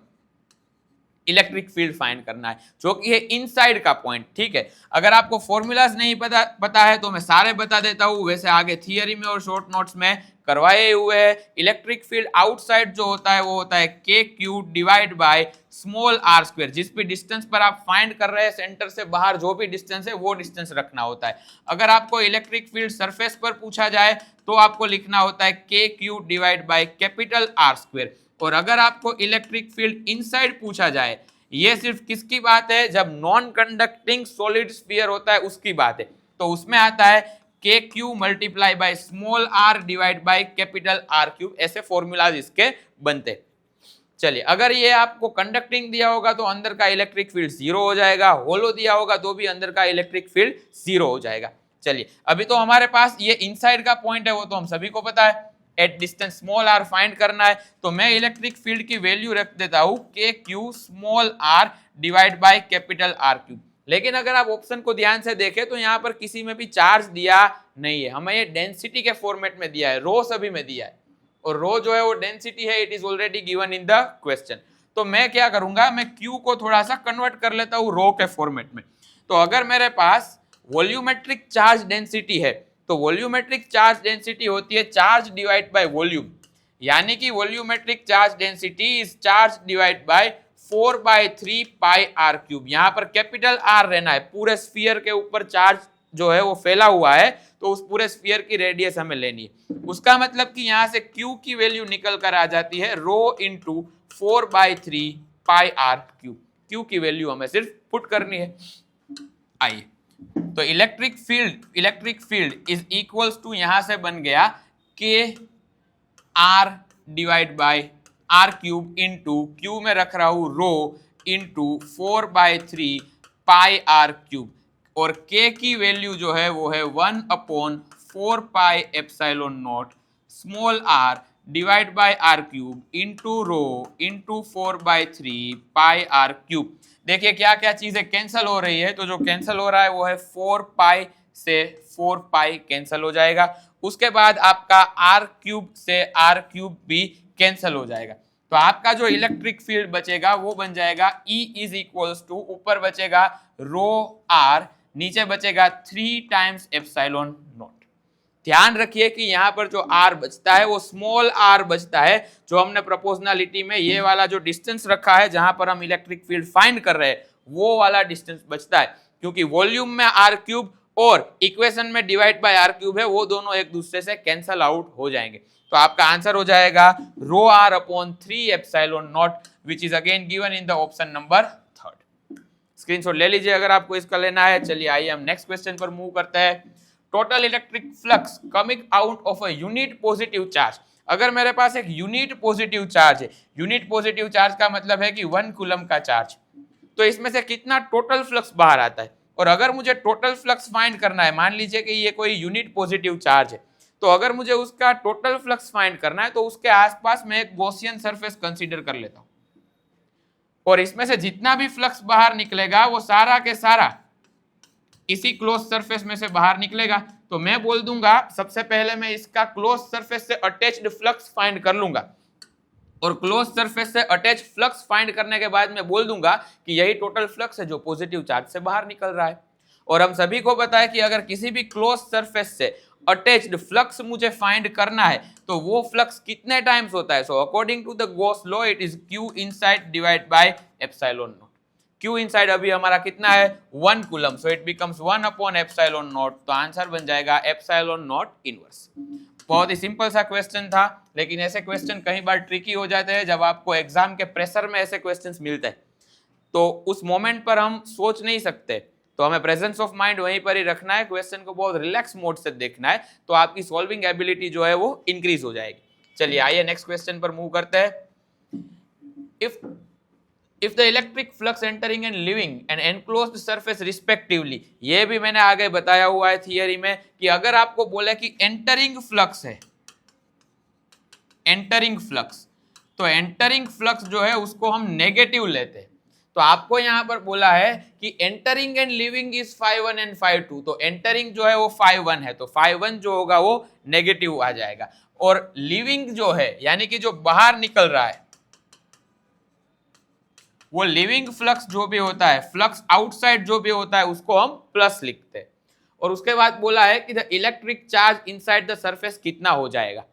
इलेक्ट्रिक फील्ड फाइंड करना है जो कि है इनसाइड का पॉइंट। ठीक है, अगर आपको फॉर्मूलाज नहीं पता है तो मैं सारे बता देता हूं, वैसे आगे थियरी में और शॉर्ट नोट्स में करवाए हुए हैं। इलेक्ट्रिक फील्ड आउटसाइड जो होता है वो होता है KQ divide by small r square. जिस भी डिस्टेंस पर आप फाइंड कर रहे हैं सेंटर से बाहर जो भी डिस्टेंस है वो डिस्टेंस रखना होता है। अगर आपको इलेक्ट्रिक फील्ड सरफेस पर पूछा जाए तो आपको लिखना होता है KQ divide by capital R square. और अगर आपको इलेक्ट्रिक फील्ड इनसाइड पूछा जाए, ये सिर्फ किसकी बात है? जब नॉन कंडक्टिंग सॉलिड स्फीयर होता है उसकी बात है, तो उसमें आता है KQ multiply by small r divide by capital R³। ऐसे फॉर्मूलाज इसके बनते। चलिए, अगर ये आपको कंडक्टिंग दिया होगा तो अंदर का इलेक्ट्रिक फील्ड 0 हो जाएगा, होलो दिया होगा तो भी अंदर का इलेक्ट्रिक फील्ड 0 हो जाएगा। चलिए, अभी तो हमारे पास ये इनसाइड का पॉइंट है, वो तो हम सभी को पता है, at distance small r find करना है, तो मैं इलेक्ट्रिक फील्ड की वैल्यू रख देता हूं KQ small r divide by capital R³। लेकिन अगर आप ऑप्शन को ध्यान से देखें तो यहाँ पर किसी में भी चार्ज दिया नहीं है, हमें ये डेंसिटी के फॉर्मेट में दिया है, रो सभी में दिया है, और रो जो है वो डेंसिटी है, it is already given in the question. तो मैं क्या करूंगा, मैं Q को थोड़ा सा कन्वर्ट कर लेता हूं रो के फॉर्मेट में। तो अगर मेरे पास वॉल्यूमेट्रिक चार्ज डेंसिटी है तो वॉल्यूमेट्रिक चार्ज डेंसिटी होती है चार्ज डिवाइड बाय वॉल्यूम, यानी कि volumetric charge density is charge divide bye 4/3 pi R³। यहाँ पर कैपिटल R रहना है, पूरे स्फीयर के ऊपर चार्ज जो है वो फैला हुआ है, तो उस पूरे स्फीयर की रेडियस हमें लेनी है। उसका मतलब कि यहाँ से Q की वैल्यू निकल कर आ जाती है rho into 4/3 pi R³। Q की वैल्यू हमें सिर्फ पुट करनी है। आइए, तो electric field is equals to, यहां से बन गया KR divide by R³ into Q में रख रहा हूं रो इंटू 4/3 पाई R³, और K की वैल्यू जो है वो है 1/4 पाई epsilon not small r divide by R³ into rho into 4/3 pi R³। देखिए क्या क्या चीजें कैंसिल हो रही है, तो जो कैंसिल हो रहा है वो है 4 पाई से 4 पाई कैंसिल हो जाएगा। उसके बाद आपका R³ से R³ भी कैंसिल हो जाएगा, तो आपका जो इलेक्ट्रिक फील्ड बचेगा वो बन जाएगा E इज इक्वल्स टू, ऊपर बचेगा रो r, नीचे बचेगा 3 टाइम्स एप्सिलॉन नॉट। ध्यान रखिए कि यहाँ पर जो r बचता है वो स्मॉल r बचता है, जो हमने प्रोपोर्शनलिटी में ये वाला जो डिस्टेंस रखा है जहां पर हम इलेक्ट्रिक फील्ड फाइंड कर रहे हैं वो वाला डिस्टेंस बचता है, क्योंकि वॉल्यूम में R³ और इक्वेशन में डिवाइड बाय R³ है, वो दोनों एक दूसरे से कैंसल आउट हो जाएंगे। तो आपका आंसर हो जाएगा रो r/3 epsilon not, which is again given in the option number 3। Screenshot ले लीजिए अगर आपको इसका लेना है। चलिए आइए हम नेक्स्ट क्वेश्चन पर मूव करते हैं। Total electric flux coming out of a unit positive charge. अगर मेरे पास एक यूनिट पॉजिटिव चार्ज है, यूनिट पॉजिटिव चार्ज का मतलब है कि 1 कूलम का चार्ज, तो इसमें से कितना टोटल फ्लक्स बाहर आता है। और अगर मुझे टोटल फ्लक्स फाइंड करना है, मान लीजिए कि ये कोई यूनिट पॉजिटिव चार्ज है, तो अगर मुझे उसका टोटल फ्लक्स फाइंड करना है तो उसके आसपास मैं एक गॉसियन सरफेस कंसीडर कर लेता हूं, और इसमें से जितना भी फ्लक्स बाहर निकलेगा वो सारा के सारा इसी क्लोज सरफेस में से बाहर निकलेगा। तो मैं बोल दूंगा सबसे पहले मैं इसका क्लोज सरफेस से अटैच्ड फ्लक्स फाइंड कर लूंगा, और क्लोज सरफेस से अटैच फ्लक्स फाइंड करने के बाद मैं बोल दूंगा कि यही टोटल फ्लक्स है जो पॉजिटिव चार्ज से बाहर निकल रहा है। और हम सभी को पता है कि अगर किसी भी क्लोज सरफेस से अटैच्ड फ्लक्स मुझे फाइंड करना है तो वो फ्लक्स कितने टाइम्स होता है। So according to the Gauss law it is Q inside divide by epsilon naught. Q inside अभी हमारा कितना है 1 कूलम, सो इट बिकम्स 1/एप्सिलॉन नॉट। तो आंसर बन जाएगा एप्सिलॉन नॉट इनवर्स। बहुत ही सिंपल सा क्वेश्चन था, लेकिन ऐसे क्वेश्चन कई बार ट्रिकी हो जाते हैं जब आपको एग्जाम के प्रेशर में ऐसे क्वेश्चंस मिलते हैं, तो उस मोमेंट पर हम सोच नहीं सकते, तो हमें प्रेजेंस ऑफ माइंड वहीं पर ही रखना है, क्वेश्चन को बहुत रिलैक्स मोड से देखना है, तो आपकी सॉल्विंग एबिलिटी जो है वो इंक्रीज हो जाएगी। चलिए आइए नेक्स्ट क्वेश्चन पर मूव करते हैं। If the electric flux entering and living and enclosed surface respectively, ये भी मैंने आगे बताया हुआ है थियरी में कि अगर आपको बोले कि एंटरिंग फ्लक्स है, एंटरिंग फ्लक्स, तो एंटरिंग फ्लक्स जो है उसको हम नेगेटिव लेते हैं, तो आपको यहां पर बोला है कि entering and leaving is φ1 and φ2, तो एंटरिंग जो है वो φ1 है, तो φ1 जो होगा वो नेगेटिव आ जाएगा, और लिविंग जो है यानी कि जो बाहर निकल रहा है, वो लिविंग फ्लक्स जो भी होता है, फ्लक्स आउटसाइड जो भी होता है, उसको हम प्लस लिखते हैं। और उसके बाद बोला है कि the electric charge inside the surface कितना हो जाएगा।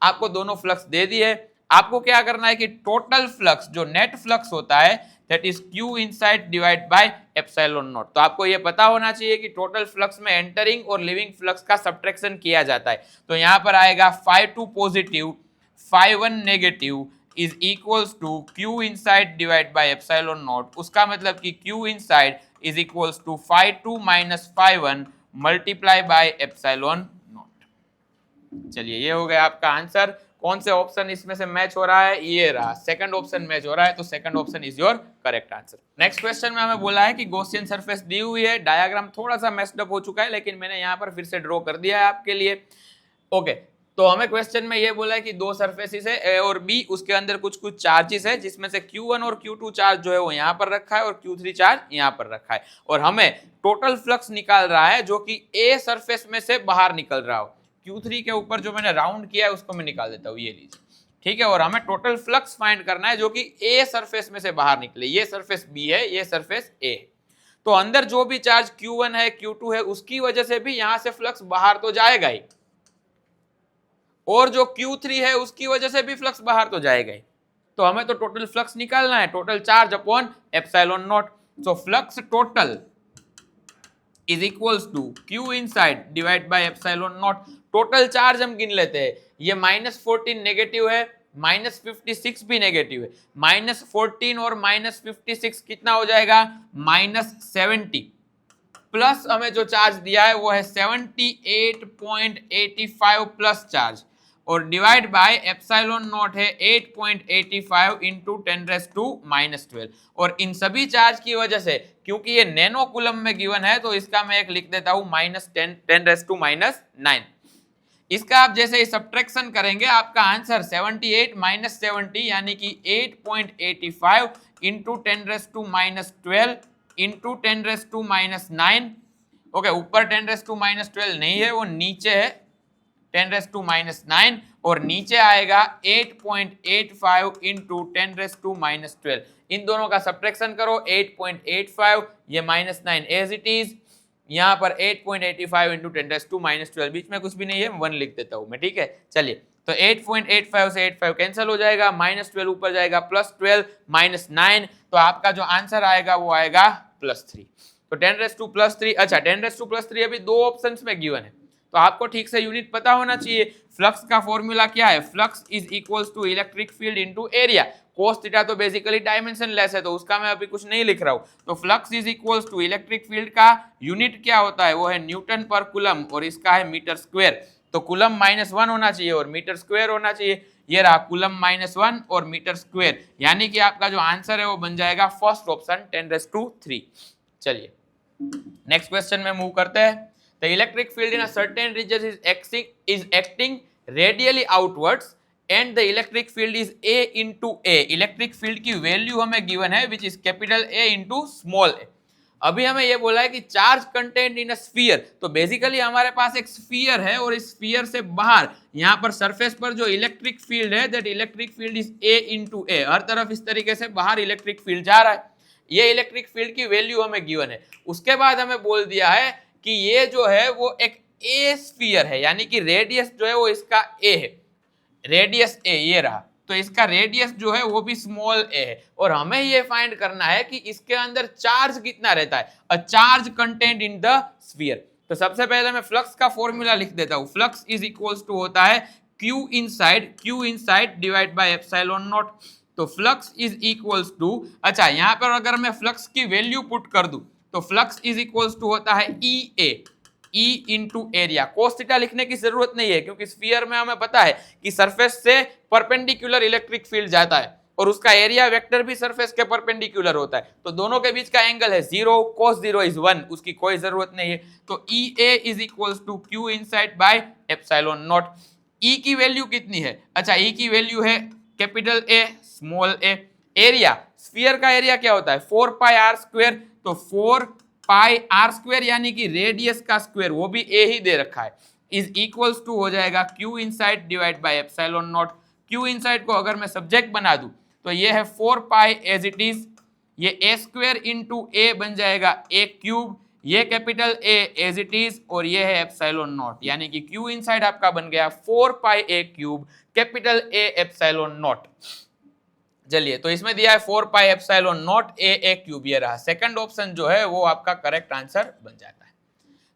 आपको दोनों फ्लक्स दे दिए, आपको क्या करना है कि टोटल फ्लक्स जो नेट फ्लक्स होता है that is Q inside divide by epsilon naught. तो आपको ये पता होना चाहिए कि टोटल फ्लक्स में एंटरिंग और लिविंग फ्लक्स का सब्ट्रैक्शन किया जाता है, तो यहां पर आएगा φ2 positive φ1 negative is equals to q inside divide by epsilon naught। उसका मतलब कि q inside is equals to φ2 minus φ1 multiply by epsilon naught। चलिए ये हो गया आपका आंसर। कौन से ऑप्शन इसमें से मैच हो रहा है? ये रहा, सेकंड ऑप्शन मैच हो रहा है, तो second option is your correct answer. Next question में हमें बोला है कि गॉसियन सरफेस दी हुई है, डायग्राम थोड़ा सा मेस्ड अप हो चुका है, लेकिन मैंने यहाँ पर फिर से ड्रॉ कर दिया है आपके लिए। ओके, तो हमें क्वेश्चन में ये बोला है कि दो सरफेसेस है ए और बी, उसके अंदर कुछ कुछ चार्जेस है, जिसमें से Q1 और Q2 चार्ज जो है वो यहाँ पर रखा है और Q3 चार्ज यहाँ पर रखा है, और हमें टोटल फ्लक्स निकाल रहा है जो कि ए सरफेस में से बाहर निकल रहा हो। Q3 के ऊपर जो मैंने राउंड किया है उसको मैं निकाल देता हूँ, ये लीजिए, ठीक है। और हमें टोटल फ्लक्स फाइंड करना है जो कि ए सरफेस में से बाहर निकले। ये सरफेस बी है, ये सरफेस ए है, तो अंदर जो भी चार्ज Q1 है Q2 है उसकी वजह से भी यहाँ से फ्लक्स बाहर तो जाएगा ही, और जो Q3 है उसकी वजह से भी फ्लक्स बाहर तो जाएगा ही, तो हमें तो टोटल फ्लक्स निकालना है, total charge upon epsilon naught. So flux total is equals to Q inside divide by epsilon naught. Total charge हम गिन लेते हैं, ये -14 नेगेटिव है, -56 भी नेगेटिव है, -14 और -56 कितना हो जाएगा? -70, प्लस हमें जो चार्ज दिया है वो है 78.85 प्लस चार्ज, और डिवाइड बाय एप्सिलॉन नॉट है 8.85 इंटू 10⁻⁻12। और इन सभी चार्ज की वजह से, क्योंकि ये नैनो कूलम में गिवन है, तो इसका मैं एक लिख देता हूं -10⁻⁹। इसका आप जैसे ही सब्ट्रैक्शन करेंगे आपका आंसर 78 - 70 यानी कि 8.85 इंटू 10⁻12 इंटू 10⁻⁹। ओके, ऊपर 10⁻12 नहीं है, वो नीचे है 10⁻⁹, और नीचे आएगा 8.85 इंटू 10⁻12। इन दोनों का सब्ट्रैक्शन करो, 8.85, ये -9 एज इट इज, यहाँ पर 8.85 इंटू 10⁻12, बीच में कुछ भी नहीं है, 1 लिख देता हूँ मैं, ठीक है। चलिए, तो 8.85 से 85 कैंसिल हो जाएगा, -12 ऊपर जाएगा, +12 -9, तो आपका जो आंसर आएगा वो आएगा +3। तो 10⁻3, अच्छा 10⁻3 अभी दो ऑप्शंस में गिवन है, तो आपको ठीक से यूनिट पता होना चाहिए। फ्लक्स का फॉर्मूला क्या है? Flux is equals to electric field into area. Cos theta तो बेसिकली डायमेंशन लेस है, तो उसका मैं अभी कुछ नहीं लिख रहा हूं। तो flux is equals to electric field का यूनिट क्या होता है? वो है न्यूटन पर कूलम, और इसका है मीटर स्क्वायर। तो कूलम -1 होना चाहिए और मीटर स्क्वायर होना चाहिए। ये रहा कूलम -1 और मीटर स्क्वायर, यानी कि आपका जो आंसर है वो बन जाएगा फर्स्ट ऑप्शन 10⁻3। चलिए नेक्स्ट क्वेश्चन में मूव करते हैं। The electric field in a certain region is acting radially outwards and the electric field is A into A। Electric field की वैल्यू हमें गिवन है which is capital A into small a। अभी हमें ये बोला है कि charge content in a sphere, तो बेसिकली हमारे पास एक स्फीयर है और इस स्फीयर से बाहर यहाँ पर सरफेस पर जो इलेक्ट्रिक फील्ड है that electric field is A into A। हर तरफ इस तरीके से बाहर इलेक्ट्रिक फील्ड जा रहा है, ये इलेक्ट्रिक फील्ड की वैल्यू हमें गिवन है। उसके बाद हमें बोल दिया है कि ये जो है वो एक ए स्फीयर है, यानी कि रेडियस जो है वो इसका ए है, रेडियस ए ये रहा, तो इसका रेडियस जो है वो भी स्मॉल ए है, और हमें ये फाइंड करना है कि इसके अंदर चार्ज कितना रहता है, a charge content in the sphere. तो सबसे पहले मैं फ्लक्स का फॉर्मूला लिख देता हूं। फ्लक्स इज इक्वल्स टू होता है Q inside divide by epsilon naught. तो फ्लक्स इज इक्वल्स टू, अच्छा यहां पर अगर मैं फ्लक्स की वैल्यू पुट कर दूं तो फ्लक्स इज इक्वल्स टू होता है E into area. Cos theta लिखने की जरूरत नहीं है क्योंकि स्फीयर में हमें पता है कि सरफेस से परपेंडिकुलर इलेक्ट्रिक फील्ड जाता है और उसका एरिया वेक्टर भी सरफेस के परपेंडिकुलर होता है, तो दोनों के बीच का एंगल है 0, cos 0 इज 1, उसकी कोई जरूरत नहीं है। तो EA is equals to Q inside by epsilon naught. E की वैल्यू कितनी है? अच्छा E की वैल्यू है capital A small a। Area, sphere का एरिया क्या होता है 4 पाई आर स्क्वायर, तो 4 पाई आर स्क्वायर यानी कि रेडियस का स्क्वायर, वो भी a ही दे रखा है, इज इक्वल्स टू हो जाएगा Q inside divide by epsilon naught. Q inside को अगर मैं सब्जेक्ट बना दूं तो ये है 4 पाई एज इट इज, ये a स्क्वायर इंटू a बन जाएगा a क्यूब, ये capital A as it is और ये है एप्सिलॉन नॉट, यानी कि Q इनसाइड आपका बन गया 4 पाई a cube capital A epsilon not. चलिए तो इसमें दिया है 4 pi epsilon naught a cube, ये रहा सेकंड ऑप्शन जो है वो आपका करेक्ट आंसर बन जाता है।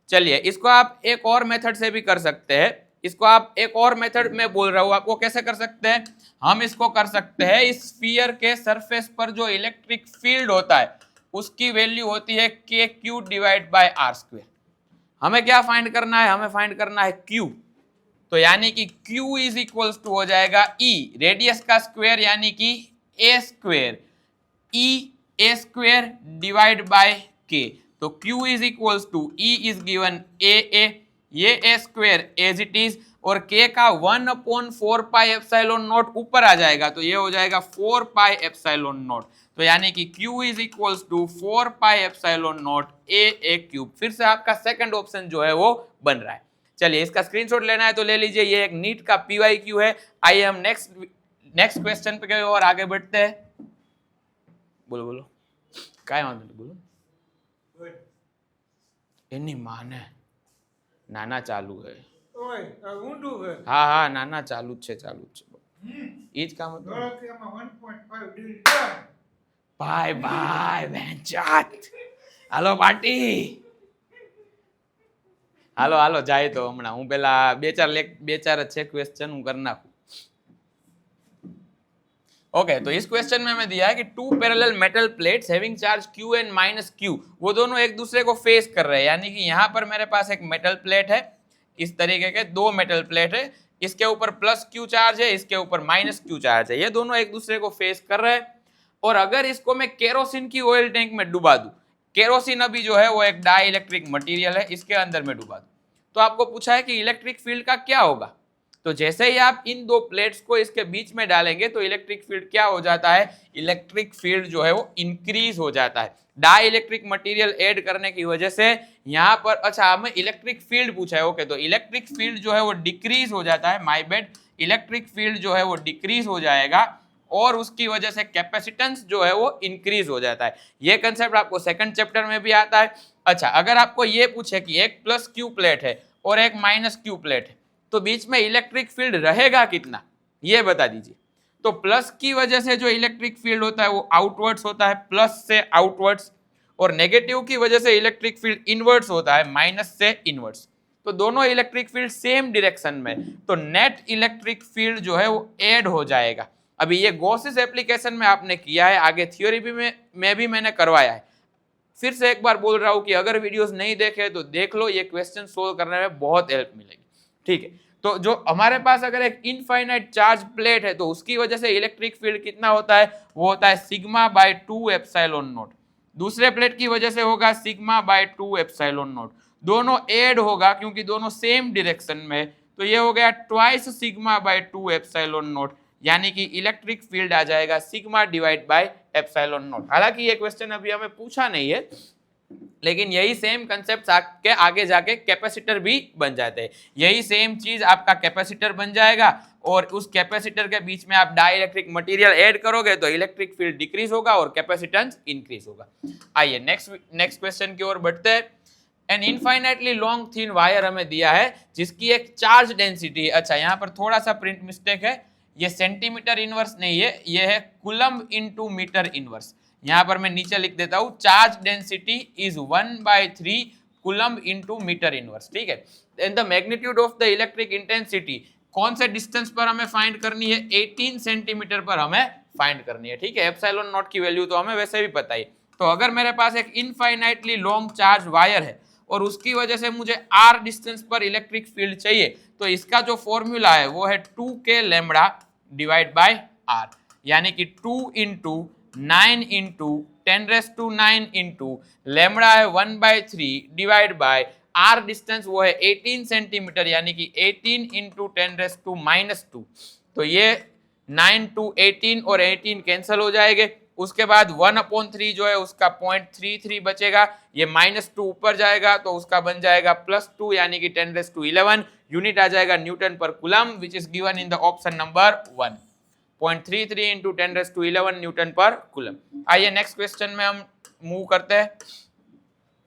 चलिए इसको आप एक और मेथड से भी कर सकते हैं, इसको आप एक और मेथड में बोल रहा हूं आपको कैसे कर सकते हैं। हम इसको कर सकते हैं, इस स्फीयर के सरफेस पर जो इलेक्ट्रिक फील्ड होता है उसकी वैल्यू होती है k q divide by r square. हमें क्या फाइंड करना है? हमें फाइंड करना है q, तो यानी कि q इज इक्वल्स टू हो जाएगा e रेडियस का स्क्वायर यानी कि a square, e a square divide by k। तो q is equals to e is given a, ये a square as it is और k का 1/4 पाई एप्सिलॉन नॉट ऊपर आ जाएगा, तो ये हो जाएगा 4 पाई एप्सिलॉन नॉट। तो यानी कि q is equals to 4 pi epsilon naught a cube. फिर से आपका सेकंड ऑप्शन जो है वो बन रहा है। चलिए इसका स्क्रीनशॉट लेना है तो ले लीजिए, ये एक नीट का PYQ है। आइए हम नेक्स्ट क्वेश्चन पे और आगे बढ़ते हैं। बोलो बोलो काय वांधो बोलो। એની માને નાના ચાલુ है। हाँ हाँ नाना चालू છે ઈ જ કામ હતું। बाय बाय वेंचात हालो पार्टी हालो हालो जाए तो हमणा हूँ पेला बे चार छे क्वेश्चन हूँ कर नाखूं। ओके तो इस क्वेश्चन में हमें दिया है कि two parallel metal plates having charge Q and minus Q, वो दोनों एक दूसरे को फेस कर रहे हैं, यानी कि यहाँ पर मेरे पास एक मेटल प्लेट है, इस तरीके के दो मेटल प्लेट है, इसके ऊपर प्लस Q चार्ज है, इसके ऊपर माइनस Q चार्ज है, ये दोनों एक दूसरे को फेस कर रहे हैं। और अगर इसको मैं केरोसिन की ऑयल टैंक में डुबा दूं, केरोसिन अभी जो है वो एक डाई इलेक्ट्रिक मटीरियल है, इसके अंदर में डुबा दूं, तो आपको पूछा है कि इलेक्ट्रिक फील्ड का क्या होगा। तो जैसे ही आप इन दो प्लेट्स को इसके बीच में डालेंगे तो इलेक्ट्रिक फील्ड क्या हो जाता है, इलेक्ट्रिक फील्ड जो है वो इंक्रीज हो जाता है। डाई इलेक्ट्रिक मटेरियल ऐड करने की वजह से यहाँ पर, अच्छा हमें इलेक्ट्रिक फील्ड पूछा है, ओके तो इलेक्ट्रिक फील्ड जो है वो डिक्रीज हो जाता है, माय बैड, इलेक्ट्रिक फील्ड जो है वो डिक्रीज हो जाएगा और उसकी वजह से कैपेसिटेंस जो है वो इंक्रीज हो जाता है। ये कंसेप्ट आपको सेकंड चैप्टर में भी आता है। अच्छा अगर आपको ये पूछे कि एक प्लस Q प्लेट है और एक माइनस Q प्लेट है तो बीच में इलेक्ट्रिक फील्ड रहेगा कितना, ये बता दीजिए। तो प्लस की वजह से जो इलेक्ट्रिक फील्ड होता है वो आउटवर्ड्स होता है, प्लस से आउटवर्ड्स, और नेगेटिव की वजह से इलेक्ट्रिक फील्ड इनवर्ड्स होता है, माइनस से इनवर्ड्स। तो दोनों इलेक्ट्रिक फील्ड सेम डायरेक्शन में, तो नेट इलेक्ट्रिक फील्ड जो है वो ऐड हो जाएगा। अभी ये गॉसेस एप्लीकेशन में आपने किया है, आगे थ्योरी में भी मैंने करवाया है। फिर से एक बार बोल रहा हूं कि अगर वीडियोस नहीं देखे तो देख लो, ये क्वेश्चन सोल्व करने में बहुत हेल्प मिलेगी, ठीक है। तो जो हमारे पास अगर एक इनफाइनाइट चार्ज प्लेट है तो उसकी वजह से इलेक्ट्रिक फील्ड कितना होता है, वो होता है सिग्मा बाय 2 एप्सिलॉन नॉट। दूसरे प्लेट की वजह से होगा सिग्मा बाय 2 एप्सिलॉन नॉट, दोनों ऐड होगा क्योंकि दोनों सेम डायरेक्शन में, तो ये हो गया twice sigma bye 2 epsilon not, यानी कि इलेक्ट्रिक फील्ड आ जाएगा sigma divide by epsilon not. हालांकि ये क्वेश्चन अभी हमें पूछा नहीं है, लेकिन यही सेम कंसेप्ट के आगे जाके कैपेसिटर भी बन जाते हैं। यही सेम चीज आपका कैपेसिटर बन जाएगा और उस कैपेसिटर के बीच में आप डाई इलेक्ट्रिक मटेरियल ऐड करोगे तो इलेक्ट्रिक फील्ड डिक्रीज होगा और कैपेसिटेंस इंक्रीज होगा। आइए नेक्स्ट क्वेश्चन की ओर बढ़ते हैं। An infinitely long thin wire हमें दिया है जिसकी एक चार्ज डेंसिटी है। अच्छा यहाँ पर थोड़ा सा प्रिंट मिस्टेक है, ये सेंटीमीटर इनवर्स नहीं है, ये है कूलम्ब इनटू मीटर इनवर्स। यहाँ पर मैं नीचे लिख देता हूँ, charge density is 1/3 coulomb into metre inverse, ठीक है। And the magnitude of the electric intensity कौन से डिस्टेंस पर हमें फाइंड करनी है, 18 सेंटीमीटर पर हमें फाइंड करनी है, ठीक है। एप्सिलॉन नॉट की वैल्यू तो हमें वैसे भी पता ही। तो अगर मेरे पास एक इनफाइनाइटली लॉन्ग चार्ज वायर है और उसकी वजह से मुझे r डिस्टेंस पर इलेक्ट्रिक फील्ड चाहिए, तो इसका जो फॉर्मूला है वो है 2k lambda divide by r, यानी कि 2 इंटू 9 इंटू 10⁻⁹ इंटू लैम्बडा है 1/3 डिवाइड बाय r डिस्टेंस वो है 18 सेंटीमीटर, यानी कि 18 इंटू 10⁻⁻²। तो ये 9 to 18 और 18 कैंसिल हो जाएंगे। उसके बाद 1/3 जो है उसका 0.33 बचेगा, ये -2 ऊपर जाएगा तो उसका बन जाएगा +2, यानी कि 10⁻11 यूनिट आ जाएगा न्यूटन पर coulomb, which is given in the option number 1। 0.33 into 10⁻11 Newton पर कूलम। आइए नेक्स्ट क्वेश्चन में हम मूव करते हैं।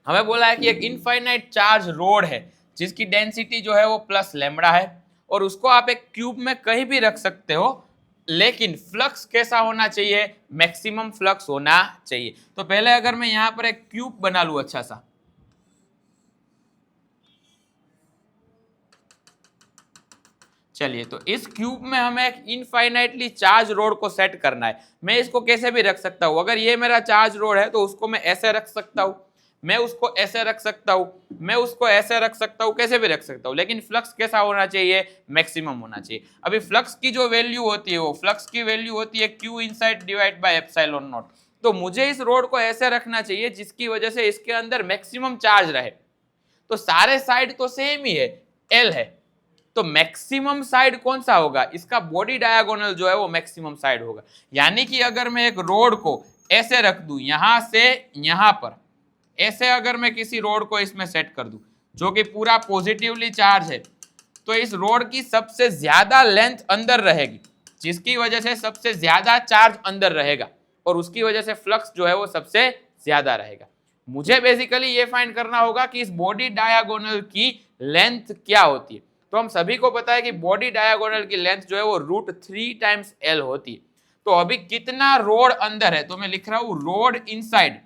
हमें बोला है कि एक इनफाइनाइट चार्ज रोड है जिसकी डेंसिटी जो है वो प्लस लैम्बडा है और उसको आप एक क्यूब में कहीं भी रख सकते हो, लेकिन फ्लक्स कैसा होना चाहिए, मैक्सिमम फ्लक्स होना चाहिए। तो पहले अगर मैं यहां पर एक क्यूब बना लूं अच्छा सा, चलिए, तो इस क्यूब में हमें एक इनफाइनाइटली चार्ज रोड को सेट करना है। मैं इसको कैसे भी रख सकता हूं, अगर ये मेरा चार्ज रोड है तो उसको मैं ऐसे रख सकता हूं, मैं उसको ऐसे रख सकता हूं, मैं उसको ऐसे रख सकता हूं, कैसे भी रख सकता हूं, लेकिन फ्लक्स कैसा होना चाहिए, मैक्सिमम होना चाहिए। अभी फ्लक्स की जो वैल्यू होती है वो फ्लक्स की वैल्यू होती है Q inside divide by epsilon naught. तो मुझे इस रोड को ऐसे रखना चाहिए जिसकी वजह से इसके अंदर मैक्सिमम चार्ज रहे। तो सारे साइड तो सेम ही है, L है, तो मैक्सिमम साइड कौन सा होगा, इसका बॉडी डायगोनल जो है वो मैक्सिमम साइड होगा। यानी कि अगर मैं एक रोड को ऐसे रख दूं, यहां से यहां पर ऐसे अगर मैं किसी रोड को इसमें सेट कर दूं जो कि पूरा पॉजिटिवली चार्ज है, तो इस रोड की सबसे ज्यादा लेंथ अंदर रहेगी, जिसकी वजह से सबसे ज्यादा चार्ज अंदर रहेगा और उसकी वजह से फ्लक्स जो है वो सबसे ज्यादा रहेगा। मुझे बेसिकली ये फाइंड करना होगा कि इस बॉडी डायगोनल की लेंथ क्या होती है। तो हम सभी को पता है कि बॉडी डायगोनल की लेंथ जो है वो √3 टाइम्स L होती है। तो अभी कितना रोड अंदर है, तो मैं लिख रहा हूं rod inside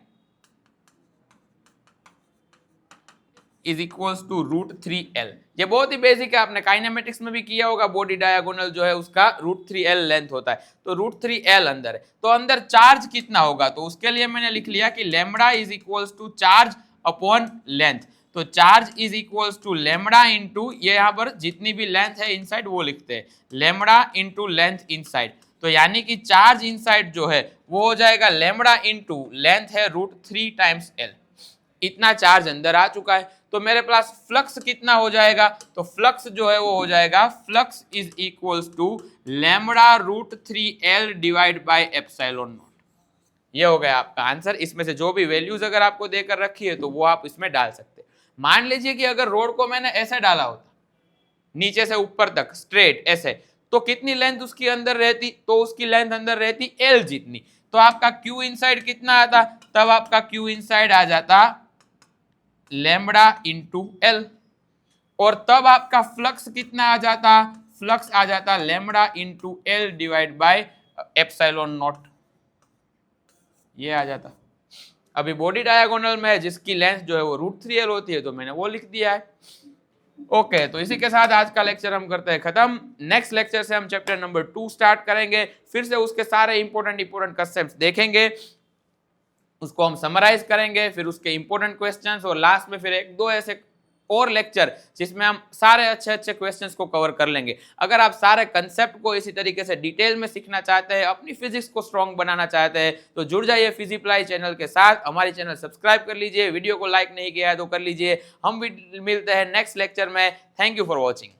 is equals to √3L। ये बहुत ही बेसिक है, आपने काइनेमेटिक्स में भी किया होगा, बॉडी डायगोनल जो है उसका √3L लेंथ होता है, तो √3L अंदर है। तो अंदर चार्ज कितना होगा, तो उसके लिए मैंने लिख लिया कि lambda is equals to charge upon length. तो charge is equals to lambda into, ये यहाँ पर जितनी भी लेंथ है इनसाइड वो लिखते हैं, लैम्बडा इंटू लेंथ इनसाइड। तो यानी कि चार्ज इनसाइड जो है वो हो जाएगा लैम्बडा इंटू लेंथ है √3 टाइम्स L। इतना चार्ज अंदर आ चुका है। तो मेरे पास फ्लक्स कितना हो जाएगा, तो फ्लक्स जो है वो हो जाएगा flux is equals to lambda √3L divide by epsilon naught. ये हो गया आपका आंसर। इसमें से जो भी वैल्यूज अगर आपको देकर रखी है तो वो आप इसमें डाल सकते हैं। मान लीजिए कि अगर रोड को मैंने ऐसे डाला होता, नीचे से ऊपर तक स्ट्रेट ऐसे, तो कितनी लेंथ उसकी अंदर रहती, तो उसकी लेंथ अंदर रहती L जितनी। तो आपका Q इनसाइड कितना आता, तब आपका Q इनसाइड आ जाता लैम्बडा इंटू L, और तब आपका फ्लक्स कितना आ जाता, फ्लक्स आ जाता lambda into L divide by epsilon naught, ये आ जाता। अभी बॉडी डायगोनल में जिसकी लेंथ जो है वो √3L होती है, तो मैंने वो लिख दिया है। ओके, तो इसी के साथ आज का लेक्चर हम करते हैं खत्म। नेक्स्ट लेक्चर से हम चैप्टर नंबर 2 स्टार्ट करेंगे, फिर से उसके सारे इंपॉर्टेंट कंसेप्ट देखेंगे, उसको हम समराइज करेंगे, फिर उसके इंपॉर्टेंट क्वेश्चंस, और लास्ट में फिर 1-2 ऐसे और लेक्चर जिसमें हम सारे अच्छे क्वेश्चंस को कवर कर लेंगे। अगर आप सारे कंसेप्ट को इसी तरीके से डिटेल में सीखना चाहते हैं, अपनी फिजिक्स को स्ट्रॉन्ग बनाना चाहते हैं, तो जुड़ जाइए फिजिप्लाई चैनल के साथ। हमारी चैनल सब्सक्राइब कर लीजिए, वीडियो को लाइक नहीं किया है तो कर लीजिए। हम भी मिलते हैं नेक्स्ट लेक्चर में। Thank you for watching.